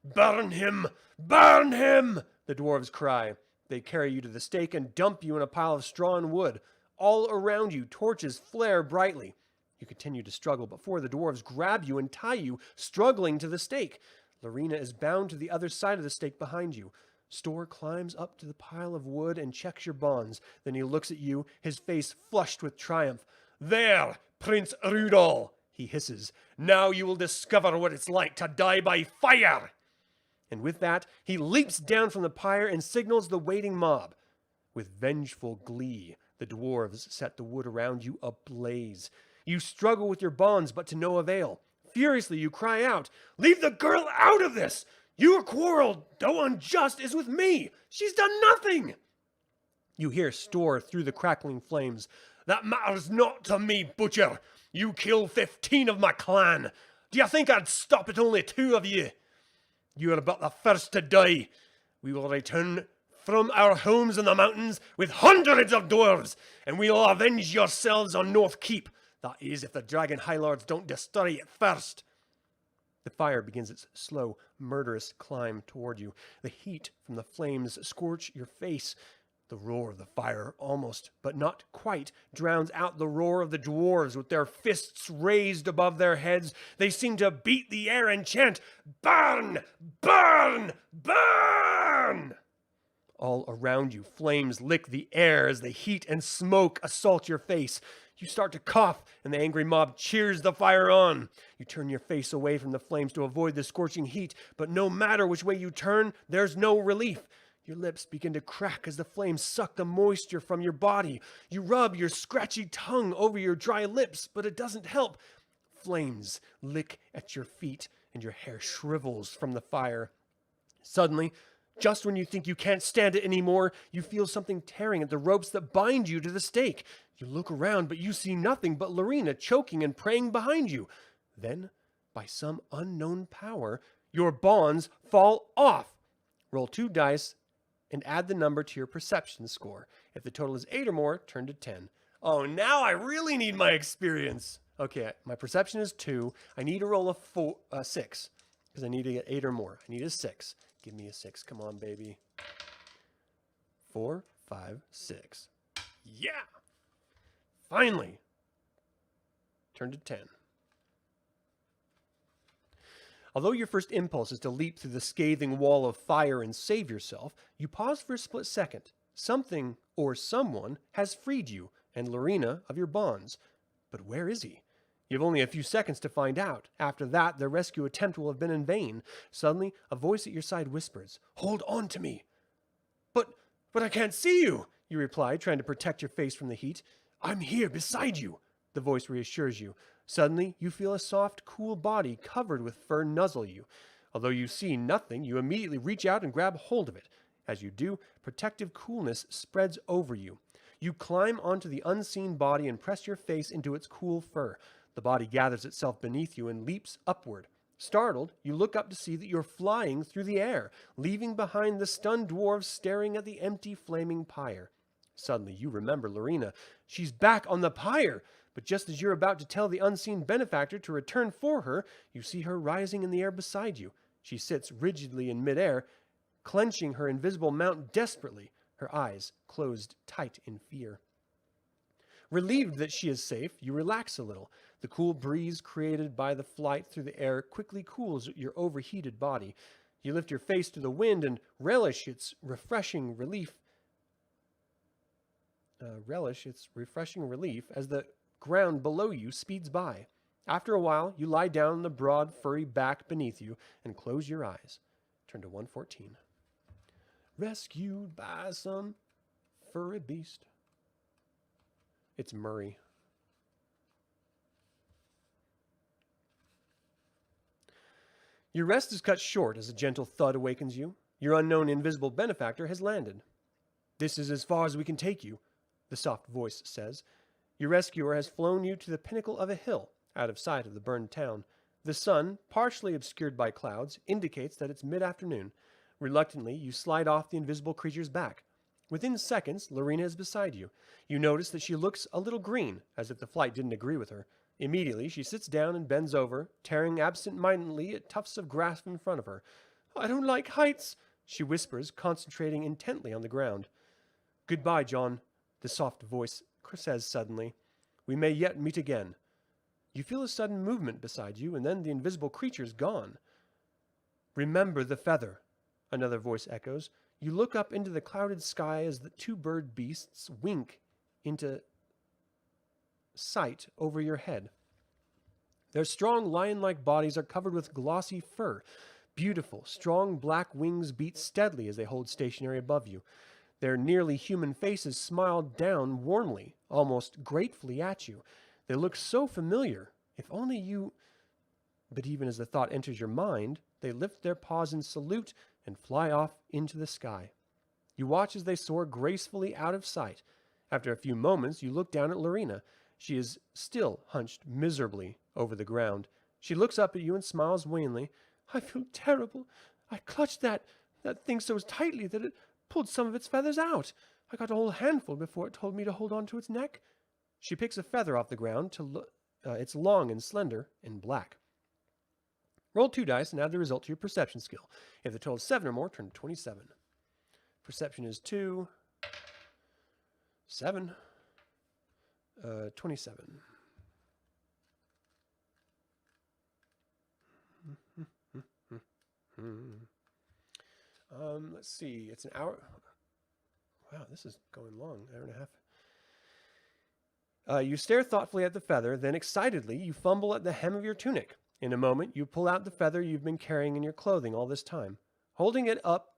Burn him! Burn him! The dwarves cry. They carry you to the stake and dump you in a pile of straw and wood. All around you, torches flare brightly. You continue to struggle before the dwarves grab you and tie you, struggling to the stake. Lorena is bound to the other side of the stake behind you. Stor climbs up to the pile of wood and checks your bonds. Then he looks at you, his face flushed with triumph. There, Prince Rudol, he hisses. Now you will discover what it's like to die by fire. And with that, he leaps down from the pyre and signals the waiting mob. With vengeful glee, the dwarves set the wood around you ablaze. You struggle with your bonds, but to no avail. Furiously, you cry out, "Leave the girl out of this! Your quarrel, though unjust, is with me. She's done nothing." You hear Stor through the crackling flames. "That matters not to me, butcher. You killed 15 of my clan. Do you think I'd stop at only 2 of you? You are but the first to die. We will return from our homes in the mountains with hundreds of dwarves, and we will avenge yourselves on North Keep. That is, if the dragon high lords don't destroy it first." The fire begins its slow, murderous climb toward you. The heat from the flames scorch your face. The roar of the fire almost, but not quite, drowns out the roar of the dwarves with their fists raised above their heads. They seem to beat the air and chant, "Burn! Burn! Burn!" All around you, flames lick the air as the heat and smoke assault your face. You start to cough, and the angry mob cheers the fire on. You turn your face away from the flames to avoid the scorching heat, but no matter which way you turn, there's no relief. Your lips begin to crack as the flames suck the moisture from your body. You rub your scratchy tongue over your dry lips, but it doesn't help. Flames lick at your feet, and your hair shrivels from the fire. Suddenly, just when you think you can't stand it anymore, you feel something tearing at the ropes that bind you to the stake. You look around, but you see nothing but Lorena choking and praying behind you. Then, by some unknown power, your bonds fall off. Roll 2 dice and add the number to your perception score. If the total is 8 or more, turn to 10. Oh, now I really need my experience. Okay, my perception is 2. I need to roll a 6 because I need to get 8 or more. I need a 6. Give me a 6. Come on, baby. 4, 5, 6. Yeah. Finally. Turn to 10. Although your first impulse is to leap through the scathing wall of fire and save yourself, you pause for a split second. Something or someone has freed you and Lorena of your bonds. But where is he? You have only a few seconds to find out. After that, the rescue attempt will have been in vain. Suddenly, a voice at your side whispers, "Hold on to me." But I can't see you," you reply, trying to protect your face from the heat. "I'm here beside you," the voice reassures you. Suddenly, you feel a soft, cool body covered with fur nuzzle you. Although you see nothing, you immediately reach out and grab hold of it. As you do, protective coolness spreads over you. You climb onto the unseen body and press your face into its cool fur. The body gathers itself beneath you and leaps upward. Startled, you look up to see that you're flying through the air, leaving behind the stunned dwarves staring at the empty, flaming pyre. Suddenly, you remember Lorena. She's back on the pyre! But just as you're about to tell the unseen benefactor to return for her, you see her rising in the air beside you. She sits rigidly in midair, clenching her invisible mount desperately, her eyes closed tight in fear. Relieved that she is safe, you relax a little. The cool breeze created by the flight through the air quickly cools your overheated body. You lift your face to the wind and relish its refreshing relief as the ground below you speeds by. After a while, you lie down on the broad, furry back beneath you and close your eyes. Turn to 114. Rescued by some furry beast. It's Murray. Your rest is cut short as a gentle thud awakens you. Your unknown invisible benefactor has landed. "This is as far as we can take you," the soft voice says. Your rescuer has flown you to the pinnacle of a hill, out of sight of the burned town. The sun, partially obscured by clouds, indicates that it's mid-afternoon. Reluctantly, you slide off the invisible creature's back. Within seconds, Lorena is beside you. You notice that she looks a little green, as if the flight didn't agree with her. Immediately, she sits down and bends over, tearing absent-mindedly at tufts of grass in front of her. "I don't like heights," she whispers, concentrating intently on the ground. "Goodbye, John," the soft voice says suddenly. "We may yet meet again." You feel a sudden movement beside you, and then the invisible creature is gone. Remember the feather, another voice echoes. You look up into the clouded sky as the two bird beasts wink into sight over your head. Their strong lion-like bodies are covered with glossy fur. Beautiful, strong black wings beat steadily as they hold stationary above you. Their nearly human faces smile down warmly, almost gratefully at you. They look so familiar. If only you... But even as the thought enters your mind, they lift their paws in salute and fly off into the sky. You watch as they soar gracefully out of sight. After a few moments, you look down at Lorena. She is still hunched miserably over the ground. She looks up at you and smiles wanly. I feel terrible. I clutched that thing so tightly that it pulled some of its feathers out. I got a whole handful before it told me to hold on to its neck. She picks a feather off the ground. It's long and slender and black. Roll 2 dice and add the result to your perception skill. If the total is 7 or more, turn to 27. Perception is 2, 7, 27. Let's see. It's an hour. Wow, this is going long. Hour and a half. You stare thoughtfully at the feather, then excitedly you fumble at the hem of your tunic. In a moment, you pull out the feather you've been carrying in your clothing all this time. Holding it up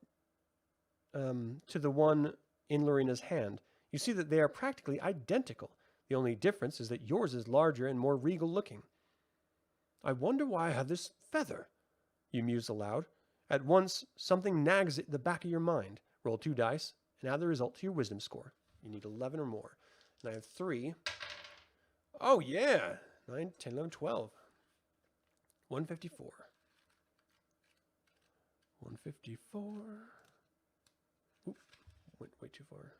to the one in Lorena's hand, you see that they are practically identical. The only difference is that yours is larger and more regal looking. I wonder why I have this feather, you muse aloud. At once, something nags at the back of your mind. Roll 2 dice and add the result to your wisdom score. You need 11 or more. And I have 3. Oh, yeah. 9, 10, 11, 12. 154. 154. Oop, went way too far.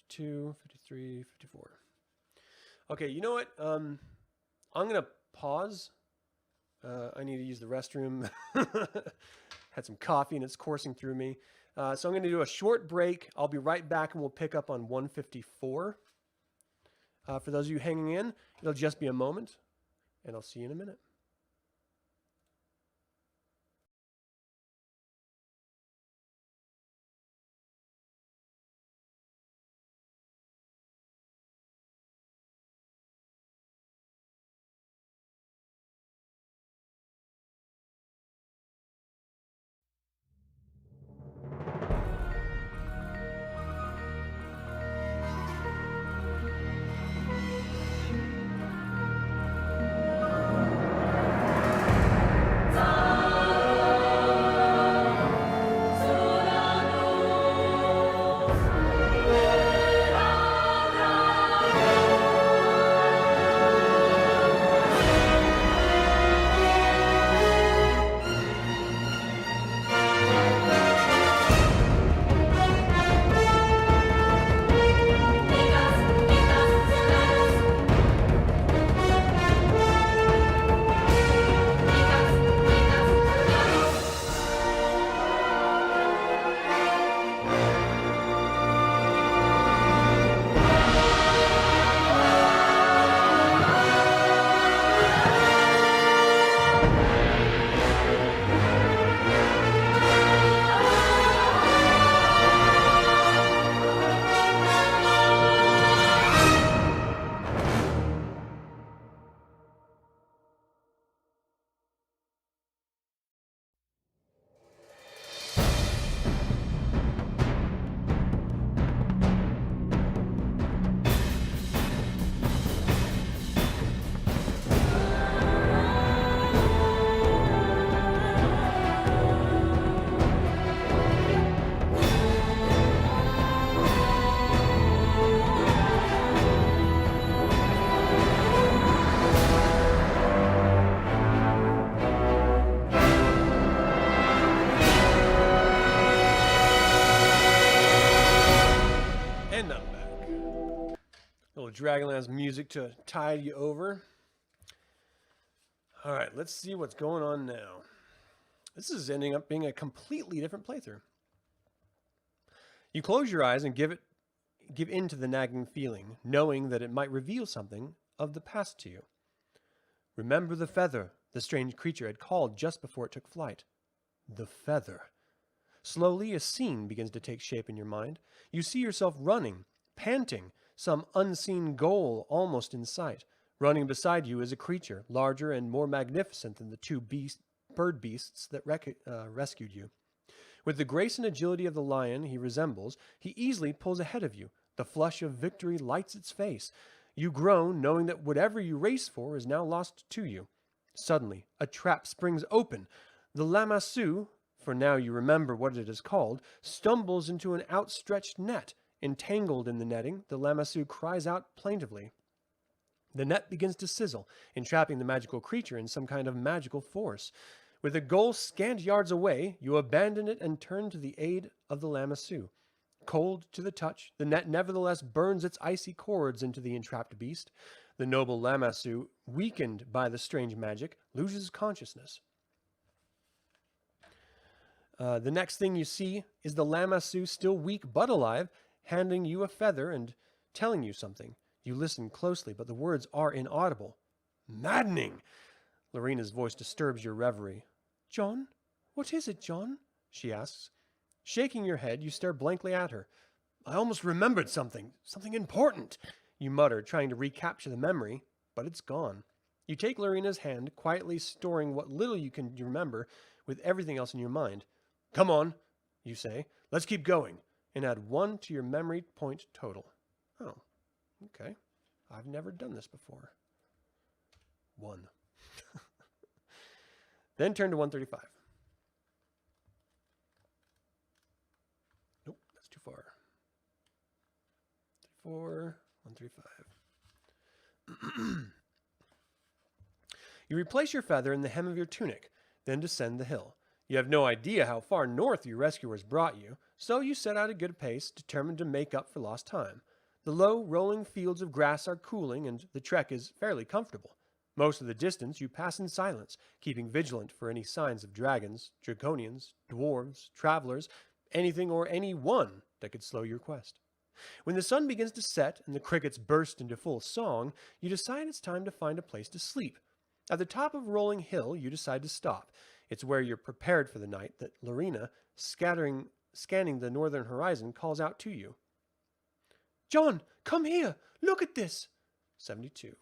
52, 53, 54. Okay, you know what? I'm going to pause. I need to use the restroom. Had some coffee and it's coursing through me. So I'm going to do a short break. I'll be right back and we'll pick up on 154. For those of you hanging in, it'll just be a moment, and I'll see you in a minute. Dragonlance music to tide you over. All right, let's see what's going on now. This is ending up being a completely different playthrough. You close your eyes and give give in to the nagging feeling, knowing that it might reveal something of the past to you. Remember the feather, the strange creature had called just before it took flight. The feather. Slowly, a scene begins to take shape in your mind. You see yourself running, panting, some unseen goal almost in sight. Running beside you is a creature, larger and more magnificent than the two bird beasts that rescued you. With the grace and agility of the lion he resembles, he easily pulls ahead of you. The flush of victory lights its face. You groan, knowing that whatever you race for is now lost to you. Suddenly, a trap springs open. The lamassu, for now you remember what it is called, stumbles into an outstretched net. Entangled in the netting, the lamassu cries out plaintively. The net begins to sizzle, entrapping the magical creature in some kind of magical force. With the goal scant yards away, you abandon it and turn to the aid of the lamassu. Cold to the touch, the net nevertheless burns its icy cords into the entrapped beast. The noble lamassu, weakened by the strange magic, loses consciousness. The next thing you see is the lamassu, still weak but alive, handing you a feather and telling you something. You listen closely, but the words are inaudible. Maddening! Lorena's voice disturbs your reverie. John? What is it, John? She asks. Shaking your head, you stare blankly at her. I almost remembered something important, you mutter, trying to recapture the memory, but it's gone. You take Lorena's hand, quietly storing what little you can remember with everything else in your mind. Come on, you say. Let's keep going, and add 1 to your memory point total. Oh, okay. I've never done this before. 1. Then turn to 135. Nope, that's too far. 34, 135. You replace your feather in the hem of your tunic, then descend the hill. You have no idea how far north your rescuers brought you, so you set out at a good pace, determined to make up for lost time. The low, rolling fields of grass are cooling, and the trek is fairly comfortable. Most of the distance you pass in silence, keeping vigilant for any signs of dragons, draconians, dwarves, travelers, anything or anyone that could slow your quest. When the sun begins to set and the crickets burst into full song, you decide it's time to find a place to sleep. At the top of a rolling hill, you decide to stop. It's where you're prepared for the night that Lorena, scanning the northern horizon, calls out to you. John, come here! Look at this! 72.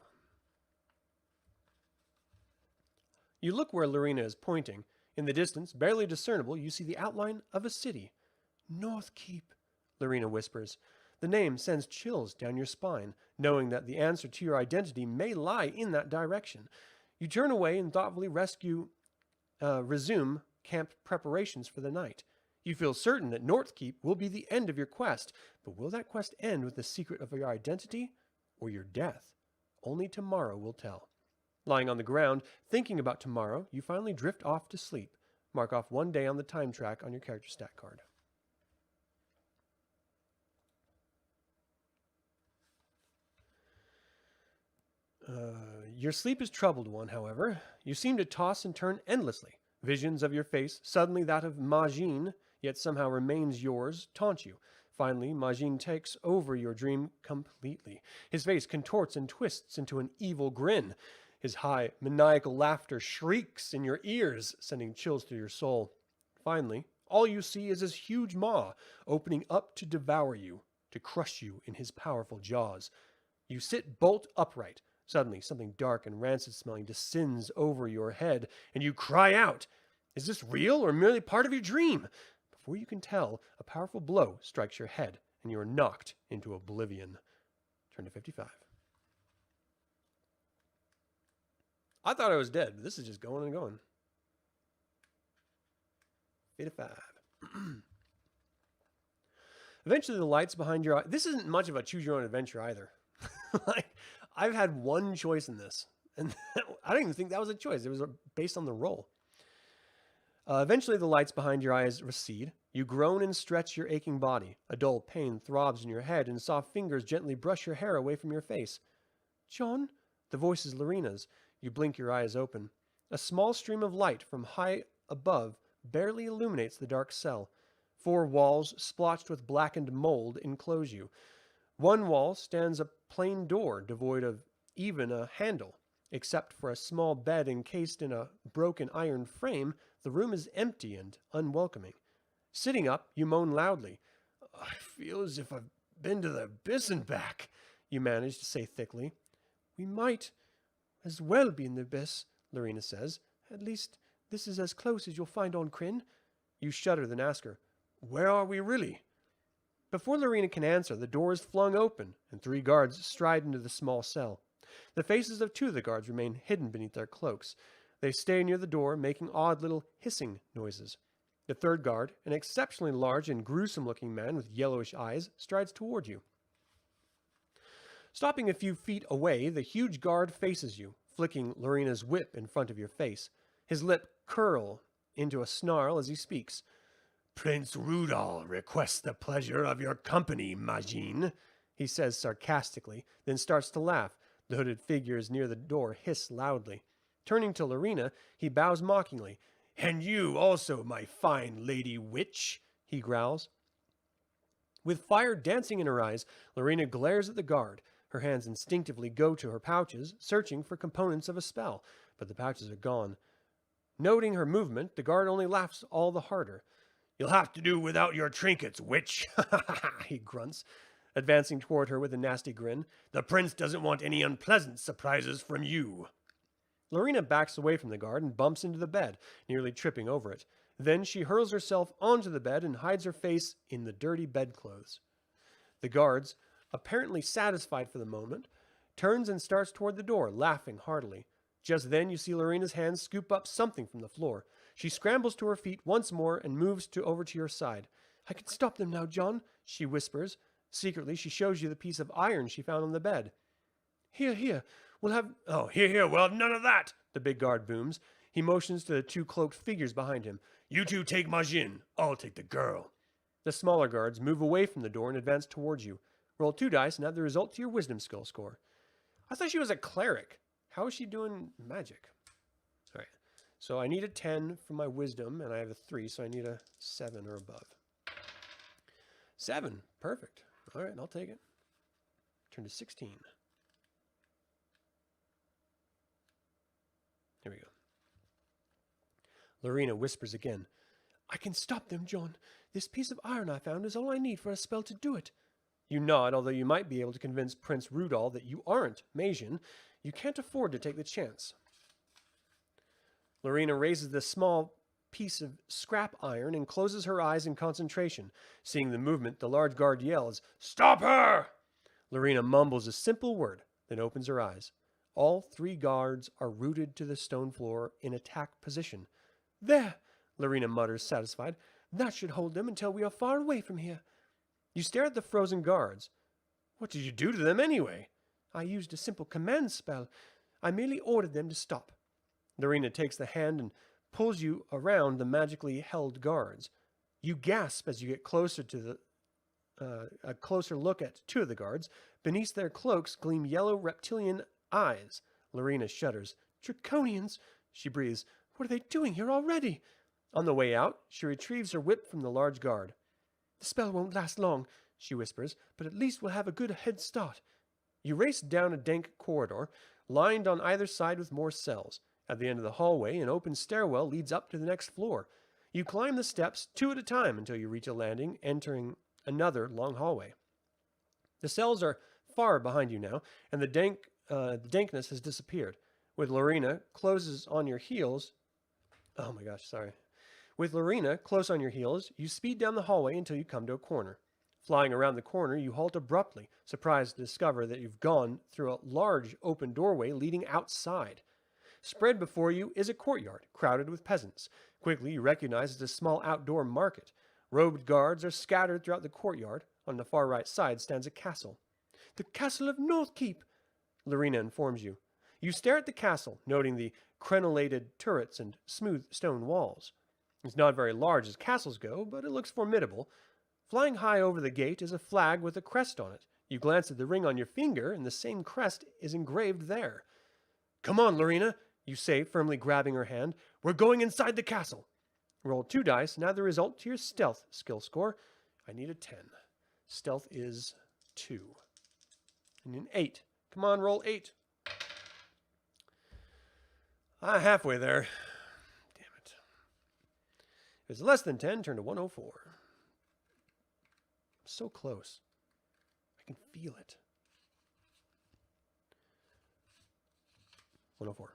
You look where Lorena is pointing. In the distance, barely discernible, you see the outline of a city. Northkeep, Lorena whispers. The name sends chills down your spine, knowing that the answer to your identity may lie in that direction. You turn away and thoughtfully resume camp preparations for the night. You feel certain that Northkeep will be the end of your quest, but will that quest end with the secret of your identity or your death? Only tomorrow will tell. Lying on the ground, thinking about tomorrow, you finally drift off to sleep. Mark off 1 day on the time track on your character stat card. Your sleep is troubled one, however. You seem to toss and turn endlessly. Visions of your face, suddenly that of Majin, yet somehow remains yours, taunt you. Finally, Majin takes over your dream completely. His face contorts and twists into an evil grin. His high, maniacal laughter shrieks in your ears, sending chills through your soul. Finally, all you see is his huge maw, opening up to devour you, to crush you in his powerful jaws. You sit bolt upright. Suddenly, something dark and rancid-smelling descends over your head, and you cry out, "Is this real or merely part of your dream?" Before you can tell, a powerful blow strikes your head, and you are knocked into oblivion. Turn to 55. I thought I was dead, but this is just going and going. 55. Eventually, the lights behind your eyes... This isn't much of a choose-your-own-adventure either. Like, I've had one choice in this, and I don't even think that was a choice. It was based on the roll. Eventually, the lights behind your eyes recede. You groan and stretch your aching body. A dull pain throbs in your head, and soft fingers gently brush your hair away from your face. John? The voice is Lorena's. You blink your eyes open. A small stream of light from high above barely illuminates the dark cell. 4 walls, splotched with blackened mold, enclose you. One wall stands a plain door devoid of even a handle. Except for a small bed encased in a broken iron frame, the room is empty and unwelcoming. Sitting up, you moan loudly. I feel as if I've been to the abyss and back, you manage to say thickly. We might as well be in the abyss, Lorena says. At least this is as close as you'll find on Krynn. You shudder, then ask her, Where are we really? Before Lorena can answer, the door is flung open, and 3 guards stride into the small cell. The faces of 2 of the guards remain hidden beneath their cloaks. They stay near the door, making odd little hissing noises. The 3rd guard, an exceptionally large and gruesome-looking man with yellowish eyes, strides toward you. Stopping a few feet away, the huge guard faces you, flicking Lorena's whip in front of your face. His lip curl into a snarl as he speaks. Prince Rudolph requests the pleasure of your company, Majin, he says sarcastically, then starts to laugh. The hooded figures near the door hiss loudly. Turning to Lorena, he bows mockingly. And you also, my fine lady witch, he growls. With fire dancing in her eyes, Lorena glares at the guard. Her hands instinctively go to her pouches, searching for components of a spell, but the pouches are gone. Noting her movement, the guard only laughs all the harder. You'll have to do without your trinkets, witch, he grunts, advancing toward her with a nasty grin. The prince doesn't want any unpleasant surprises from you. Lorena backs away from the guard and bumps into the bed, nearly tripping over it. Then she hurls herself onto the bed and hides her face in the dirty bedclothes. The guards, apparently satisfied for the moment, turns and starts toward the door, laughing heartily. Just then you see Lorena's hands scoop up something from the floor. She scrambles to her feet once more and moves over to your side. I can stop them now, John, she whispers. Secretly, she shows you the piece of iron she found on the bed. Here, we'll have... Oh, here, we'll have none of that, the big guard booms. He motions to the 2 cloaked figures behind him. You 2 take Majin, I'll take the girl. The smaller guards move away from the door and advance towards you. Roll 2 dice and add the result to your wisdom skill score. I thought she was a cleric. How is she doing magic? All right. So I need a 10 for my wisdom, and I have a 3, so I need a 7 or above. 7. Perfect. All right, I'll take it. Turn to 16. Here we go. Lorena whispers again. I can stop them, John. This piece of iron I found is all I need for a spell to do it. You nod, although you might be able to convince Prince Rudolph that you aren't Majin. You can't afford to take the chance. Lorena raises the small piece of scrap iron and closes her eyes in concentration. Seeing the movement, the large guard yells, Stop her! Lorena mumbles a simple word, then opens her eyes. All 3 guards are rooted to the stone floor in attack position. There, Lorena mutters, satisfied. That should hold them until we are far away from here. You stare at the frozen guards. What did you do to them anyway? I used a simple command spell. I merely ordered them to stop. Lorena takes the hand and pulls you around the magically held guards. You gasp as you get closer to a closer look at 2 of the guards. Beneath their cloaks gleam yellow reptilian eyes. Lorena shudders. Draconians, she breathes. What are they doing here already? On the way out, she retrieves her whip from the large guard. The spell won't last long, she whispers, but at least we'll have a good head start. You race down a dank corridor, lined on either side with more cells. At the end of the hallway, an open stairwell leads up to the next floor. You climb the steps 2 at a time until you reach a landing, entering another long hallway. The cells are far behind you now, and the dankness has disappeared. With Lorena close on your heels, you speed down the hallway until you come to a corner. Flying around the corner, you halt abruptly, surprised to discover that you've gone through a large open doorway leading outside. Spread before you is a courtyard, crowded with peasants. Quickly, you recognize it's a small outdoor market. Robed guards are scattered throughout the courtyard. On the far right side stands a castle. The castle of Northkeep, Lorena informs you. You stare at the castle, noting the crenellated turrets and smooth stone walls. It's not very large as castles go, but it looks formidable. Flying high over the gate is a flag with a crest on it. You glance at the ring on your finger, and the same crest is engraved there. Come on, Lorena, you say, firmly grabbing her hand. We're going inside the castle. Roll 2 dice and add the result to your stealth skill score. I need a 10. Stealth is 2. and an 8. Come on, roll 8. Halfway there. Damn it. If it's less than 10, turn to 104. So close. I can feel it. 104.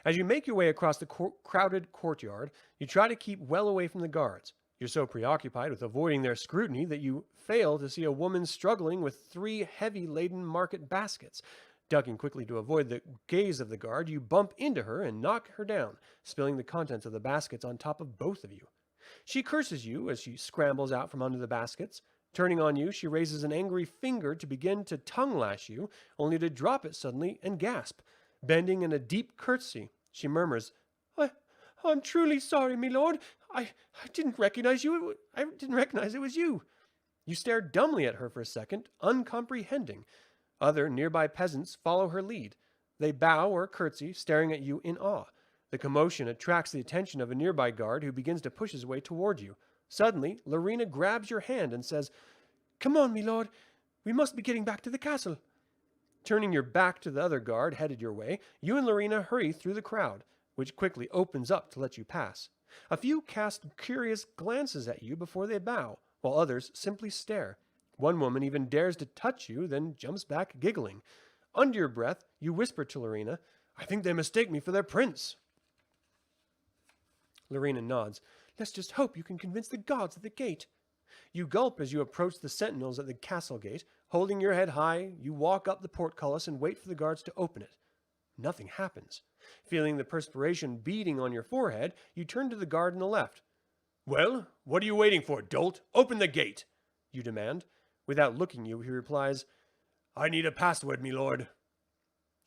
As you make your way across the crowded courtyard, you try to keep well away from the guards. You're so preoccupied with avoiding their scrutiny that you fail to see a woman struggling with 3 heavy-laden market baskets. Ducking quickly to avoid the gaze of the guard, you bump into her and knock her down, spilling the contents of the baskets on top of both of you. She curses you as she scrambles out from under the baskets. Turning on you, she raises an angry finger to begin to tongue-lash you, only to drop it suddenly and gasp. Bending in a deep curtsy, she murmurs, I'm truly sorry, my lord. I didn't recognize you. I didn't recognize it was you. You stare dumbly at her for a second, uncomprehending. Other nearby peasants follow her lead. They bow or curtsy, staring at you in awe. The commotion attracts the attention of a nearby guard who begins to push his way toward you. Suddenly, Lorena grabs your hand and says, Come on, my lord. We must be getting back to the castle. Turning your back to the other guard headed your way, you and Lorena hurry through the crowd, which quickly opens up to let you pass. A few cast curious glances at you before they bow, while others simply stare. One woman even dares to touch you, then jumps back giggling. Under your breath, you whisper to Lorena, I think they mistake me for their prince. Lorena nods. Let's just hope you can convince the guards at the gate. You gulp as you approach the sentinels at the castle gate. Holding your head high, you walk up the portcullis and wait for the guards to open it. Nothing happens. Feeling the perspiration beading on your forehead, you turn to the guard on the left. Well, what are you waiting for, dolt? Open the gate, you demand. Without looking you, he replies, I need a password, me lord.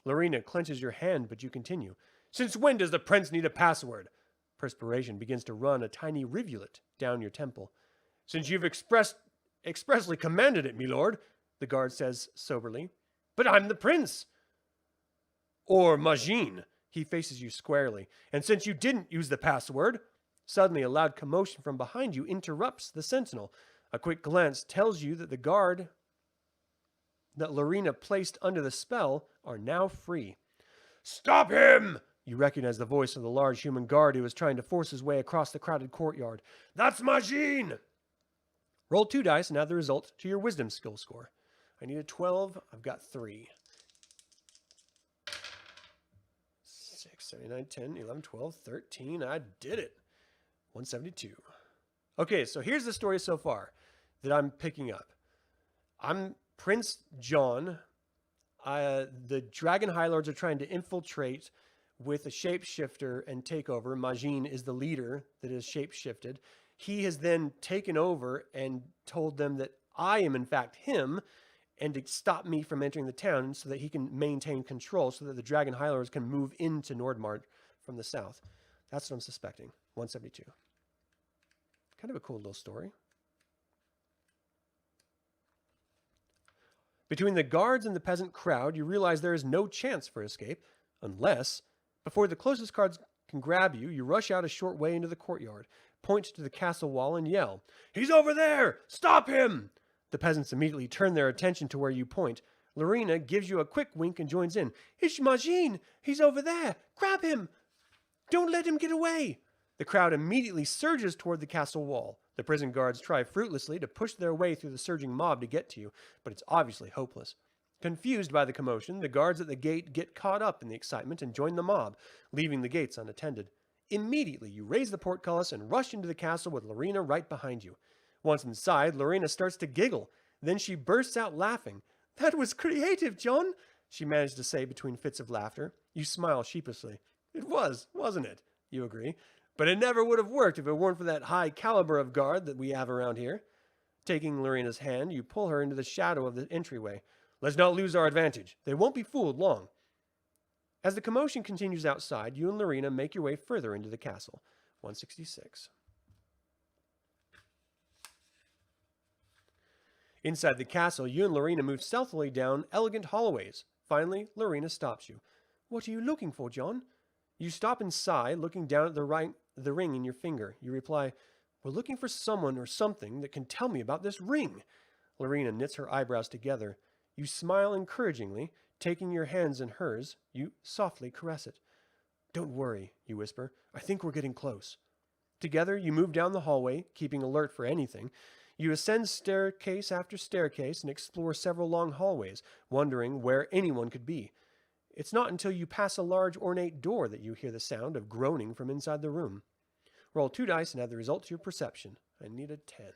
Lorena clenches your hand, but you continue. Since when does the prince need a password? Perspiration begins to run a tiny rivulet down your temple. Since you've expressly commanded it, me lord, the guard says soberly. But I'm the prince. Or Majin. He faces you squarely. And since you didn't use the password, suddenly a loud commotion from behind you interrupts the sentinel. A quick glance tells you that the guard that Lorena placed under the spell are now free. Stop him! You recognize the voice of the large human guard who was trying to force his way across the crowded courtyard. That's Majin! Roll 2 dice and add the result to your wisdom skill score. I need a 12. I've got 3. 6, 7, 9, 10, 11, 12, 13. I did it. 172. Okay, so here's the story so far that I'm picking up. I'm Prince John. The Dragon High Lords are trying to infiltrate with a shapeshifter and take over. Majin is the leader that is shapeshifted. He has then taken over and told them that I am in fact him, and to stop me from entering the town so that he can maintain control so that the Dragon High Lords can move into Nordmaar from the south. That's what I'm suspecting. 172. Kind of a cool little story. Between the guards and the peasant crowd, you realize there is no chance for escape, unless, before the closest guards can grab you, you rush out a short way into the courtyard, point to the castle wall, and yell, He's over there! Stop him! The peasants immediately turn their attention to where you point. Lorena gives you a quick wink and joins in. It's Majin! He's over there! Grab him! Don't let him get away! The crowd immediately surges toward the castle wall. The prison guards try fruitlessly to push their way through the surging mob to get to you, but it's obviously hopeless. Confused by the commotion, the guards at the gate get caught up in the excitement and join the mob, leaving the gates unattended. Immediately, you raise the portcullis and rush into the castle with Lorena right behind you. Once inside, Lorena starts to giggle. Then she bursts out laughing. That was creative, John, she managed to say between fits of laughter. You smile sheepishly. It was, wasn't it? You agree. But it never would have worked if it weren't for that high caliber of guard that we have around here. Taking Lorena's hand, you pull her into the shadow of the entryway. Let's not lose our advantage. They won't be fooled long. As the commotion continues outside, you and Lorena make your way further into the castle. 166. Inside the castle, you and Lorena move stealthily down elegant hallways. Finally, Lorena stops you. What are you looking for, John? You stop and sigh, looking down at the ring in your finger. You reply, We're looking for someone or something that can tell me about this ring. Lorena knits her eyebrows together. You smile encouragingly. Taking your hands in hers, you softly caress it. Don't worry, you whisper. I think we're getting close. Together, you move down the hallway, keeping alert for anything. You ascend staircase after staircase and explore several long hallways, wondering where anyone could be. It's not until you pass a large ornate door that you hear the sound of groaning from inside the room. Roll 2 dice and add the result to your perception. I need a 10.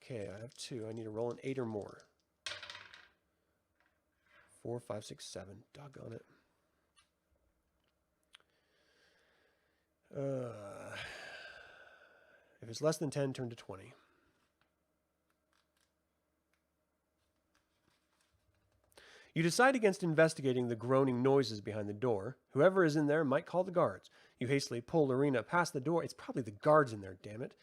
Okay, I have 2. I need to roll an 8 or more. 4, 5, 6, 7. Doggone it. If it's less than 10, turn to 20. You decide against investigating the groaning noises behind the door. Whoever is in there might call the guards. You hastily pull Lorena past the door. It's probably the guards in there, damn it.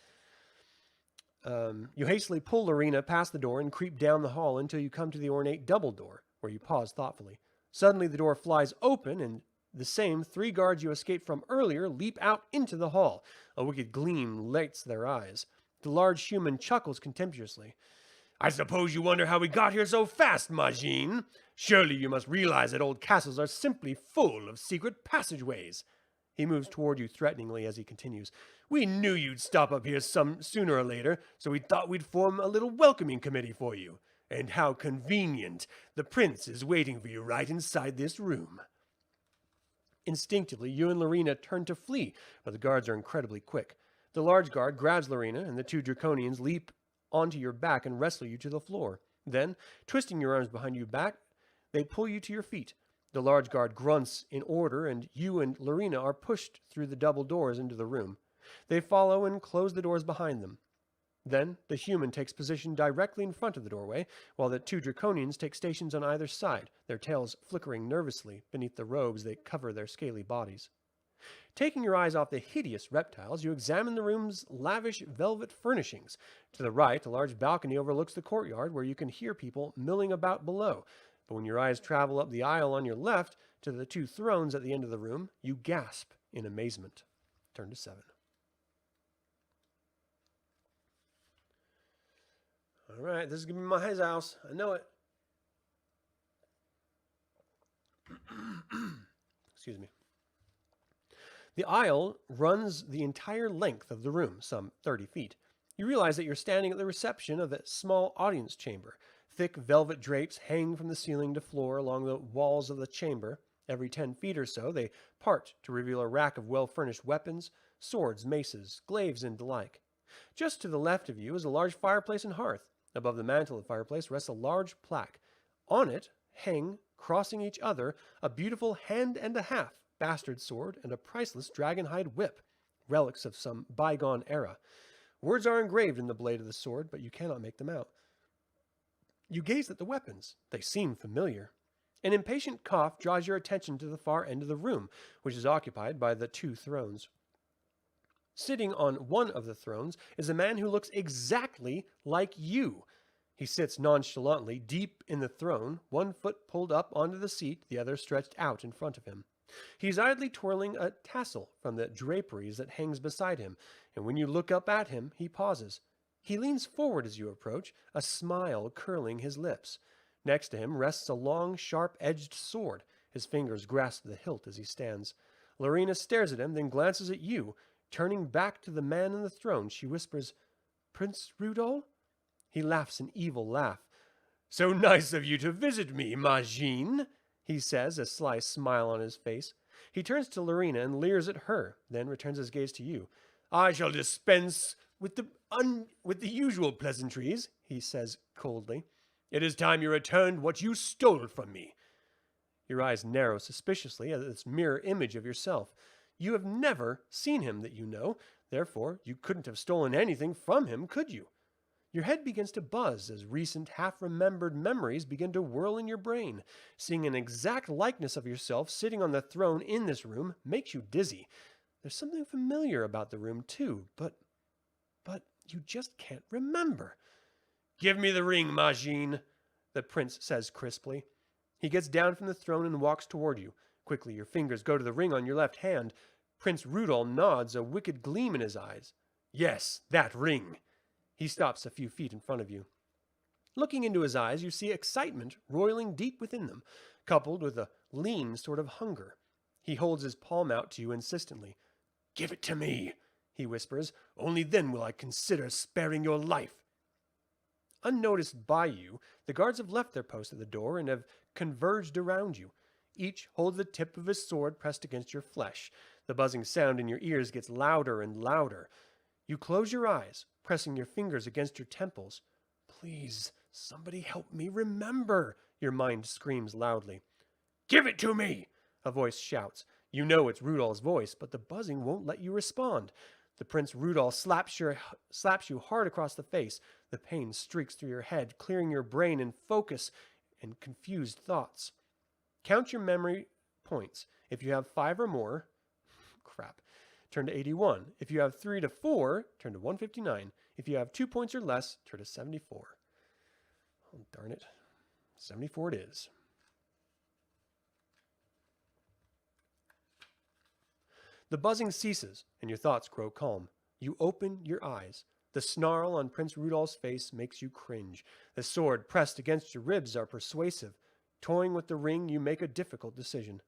You hastily pull Lorena past the door and creep down the hall until you come to the ornate double door, where you pause thoughtfully. Suddenly the door flies open and the same 3 guards you escaped from earlier leap out into the hall. A wicked gleam lights their eyes. The large human chuckles contemptuously. I suppose you wonder how we got here so fast, Majin. Surely you must realize that old castles are simply full of secret passageways. He moves toward you threateningly as he continues. We knew you'd stop up here sooner or later, so we thought we'd form a little welcoming committee for you. And how convenient. The prince is waiting for you right inside this room. Instinctively, you and Lorena turn to flee, but the guards are incredibly quick. The large guard grabs Lorena, and the 2 draconians leap onto your back and wrestle you to the floor. Then, twisting your arms behind your back, they pull you to your feet. The large guard grunts in order, and you and Lorena are pushed through the double doors into the room. They follow and close the doors behind them. Then, the human takes position directly in front of the doorway, while the 2 draconians take stations on either side, their tails flickering nervously beneath the robes that cover their scaly bodies. Taking your eyes off the hideous reptiles, you examine the room's lavish velvet furnishings. To the right, a large balcony overlooks the courtyard where you can hear people milling about below. But when your eyes travel up the aisle on your left to the 2 thrones at the end of the room, you gasp in amazement. Turn to 7. All right, this is going to be my house. I know it. Excuse me. The aisle runs the entire length of the room, some 30 feet. You realize that you're standing at the reception of a small audience chamber. Thick velvet drapes hang from the ceiling to floor along the walls of the chamber. Every 10 feet or so, they part to reveal a rack of well-furnished weapons, swords, maces, glaives, and the like. Just to the left of you is a large fireplace and hearth. Above the mantel of the fireplace rests a large plaque. On it hang, crossing each other, a beautiful hand-and-a-half bastard sword and a priceless dragon-hide whip, relics of some bygone era. Words are engraved in the blade of the sword, but you cannot make them out. You gaze at the weapons. They seem familiar. An impatient cough draws your attention to the far end of the room, which is occupied by the 2 thrones. Sitting on one of the thrones is a man who looks exactly like you. He sits nonchalantly deep in the throne, one foot pulled up onto the seat, the other stretched out in front of him. He's idly twirling a tassel from the draperies that hangs beside him, and when you look up at him, he pauses. He leans forward as you approach, a smile curling his lips. Next to him rests a long, sharp-edged sword. His fingers grasp the hilt as he stands. Lorena stares at him, then glances at you. Turning back to the man on the throne, she whispers, "Prince Rudol?" He laughs an evil laugh. "So nice of you to visit me, Majin," he says, a sly smile on his face. He turns to Lorena and leers at her, then returns his gaze to you. "I shall dispense with the usual pleasantries," he says coldly. "It is time you returned what you stole from me." Your eyes narrow suspiciously at this mirror image of yourself. You have never seen him that you know, therefore you couldn't have stolen anything from him, could you? Your head begins to buzz as recent half-remembered memories begin to whirl in your brain. Seeing an exact likeness of yourself sitting on the throne in this room makes you dizzy. There's something familiar about the room too, but you just can't remember. "Give me the ring, Majin," the prince says crisply. He gets down from the throne and walks toward you. Quickly, your fingers go to the ring on your left hand. Prince Rudol nods, a wicked gleam in his eyes. "Yes, that ring." He stops a few feet in front of you. Looking into his eyes, you see excitement roiling deep within them, coupled with a lean sort of hunger. He holds his palm out to you insistently. Give it to me, he whispers. Only then will I consider sparing your life. Unnoticed by you, the guards have left their post at the door and have converged around you. Each holds the tip of his sword pressed against your flesh. The buzzing sound in your ears gets louder and louder. You close your eyes, pressing your fingers against your temples. Please, somebody help me remember, your mind screams loudly. Give it to me, a voice shouts. You know it's Rudolph's voice, but the buzzing won't let you respond. The Prince Rudolph slaps you hard across the face. The pain streaks through your head, clearing your brain in focus and confused thoughts. Count your memory points. If you have 5 or more, turn to 81. If you have 3 to 4, turn to 159. If you have 2 points or less, turn to 74. Oh, darn it. 74 it is. The buzzing ceases, and your thoughts grow calm. You open your eyes. The snarl on Prince Rudolph's face makes you cringe. The sword pressed against your ribs are persuasive. Toying with the ring, you make a difficult decision.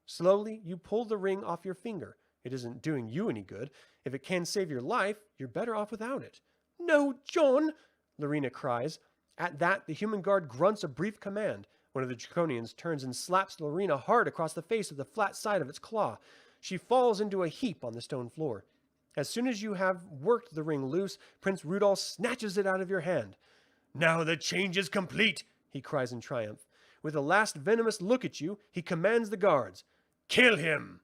Slowly, you pull the ring off your finger. It isn't doing you any good. If it can save your life, you're better off without it. No, John, Lorena cries. At that, the human guard grunts a brief command. One of the Draconians turns and slaps Lorena hard across the face with the flat side of its claw. She falls into a heap on the stone floor. As soon as you have worked the ring loose, Prince Rudolph snatches it out of your hand. Now the change is complete, he cries in triumph. With a last venomous look at you, he commands the guards. Kill him!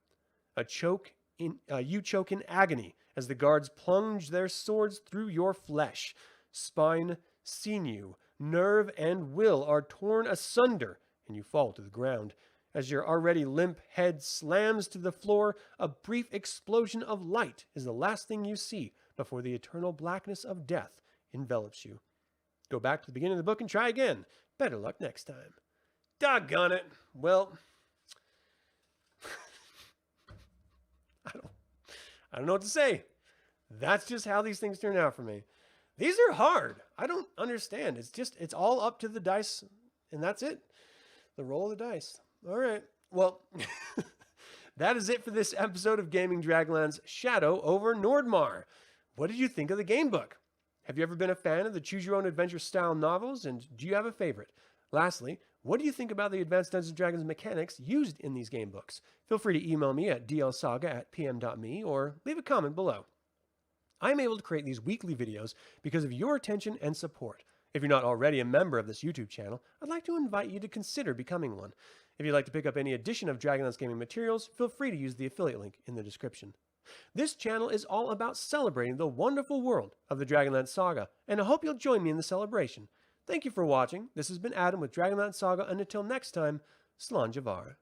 You choke in agony as the guards plunge their swords through your flesh. Spine, sinew, nerve, and will are torn asunder, and you fall to the ground. As your already limp head slams to the floor, a brief explosion of light is the last thing you see before the eternal blackness of death envelops you. Go back to the beginning of the book and try again. Better luck next time. Doggone it. Well, I don't know what to say. That's just how these things turn out for me. These are hard. I don't understand. It's all up to the dice, and that's it. The roll of the dice. All right. Well, that is it for this episode of Gaming Dragonlance Shadow over Nordmaar. What did you think of the game book? Have you ever been a fan of the choose-your-own-adventure style novels, and do you have a favorite? Lastly, what do you think about the advanced Dungeons & Dragons mechanics used in these game books? Feel free to email me at dlsaga@pm.me or leave a comment below. I'm able to create these weekly videos because of your attention and support. If you're not already a member of this YouTube channel, I'd like to invite you to consider becoming one. If you'd like to pick up any edition of Dragonlance Gaming materials, feel free to use the affiliate link in the description. This channel is all about celebrating the wonderful world of the Dragonlance Saga, and I hope you'll join me in the celebration. Thank you for watching. This has been Adam with Dragonlance Saga, and until next time, Slan Javar.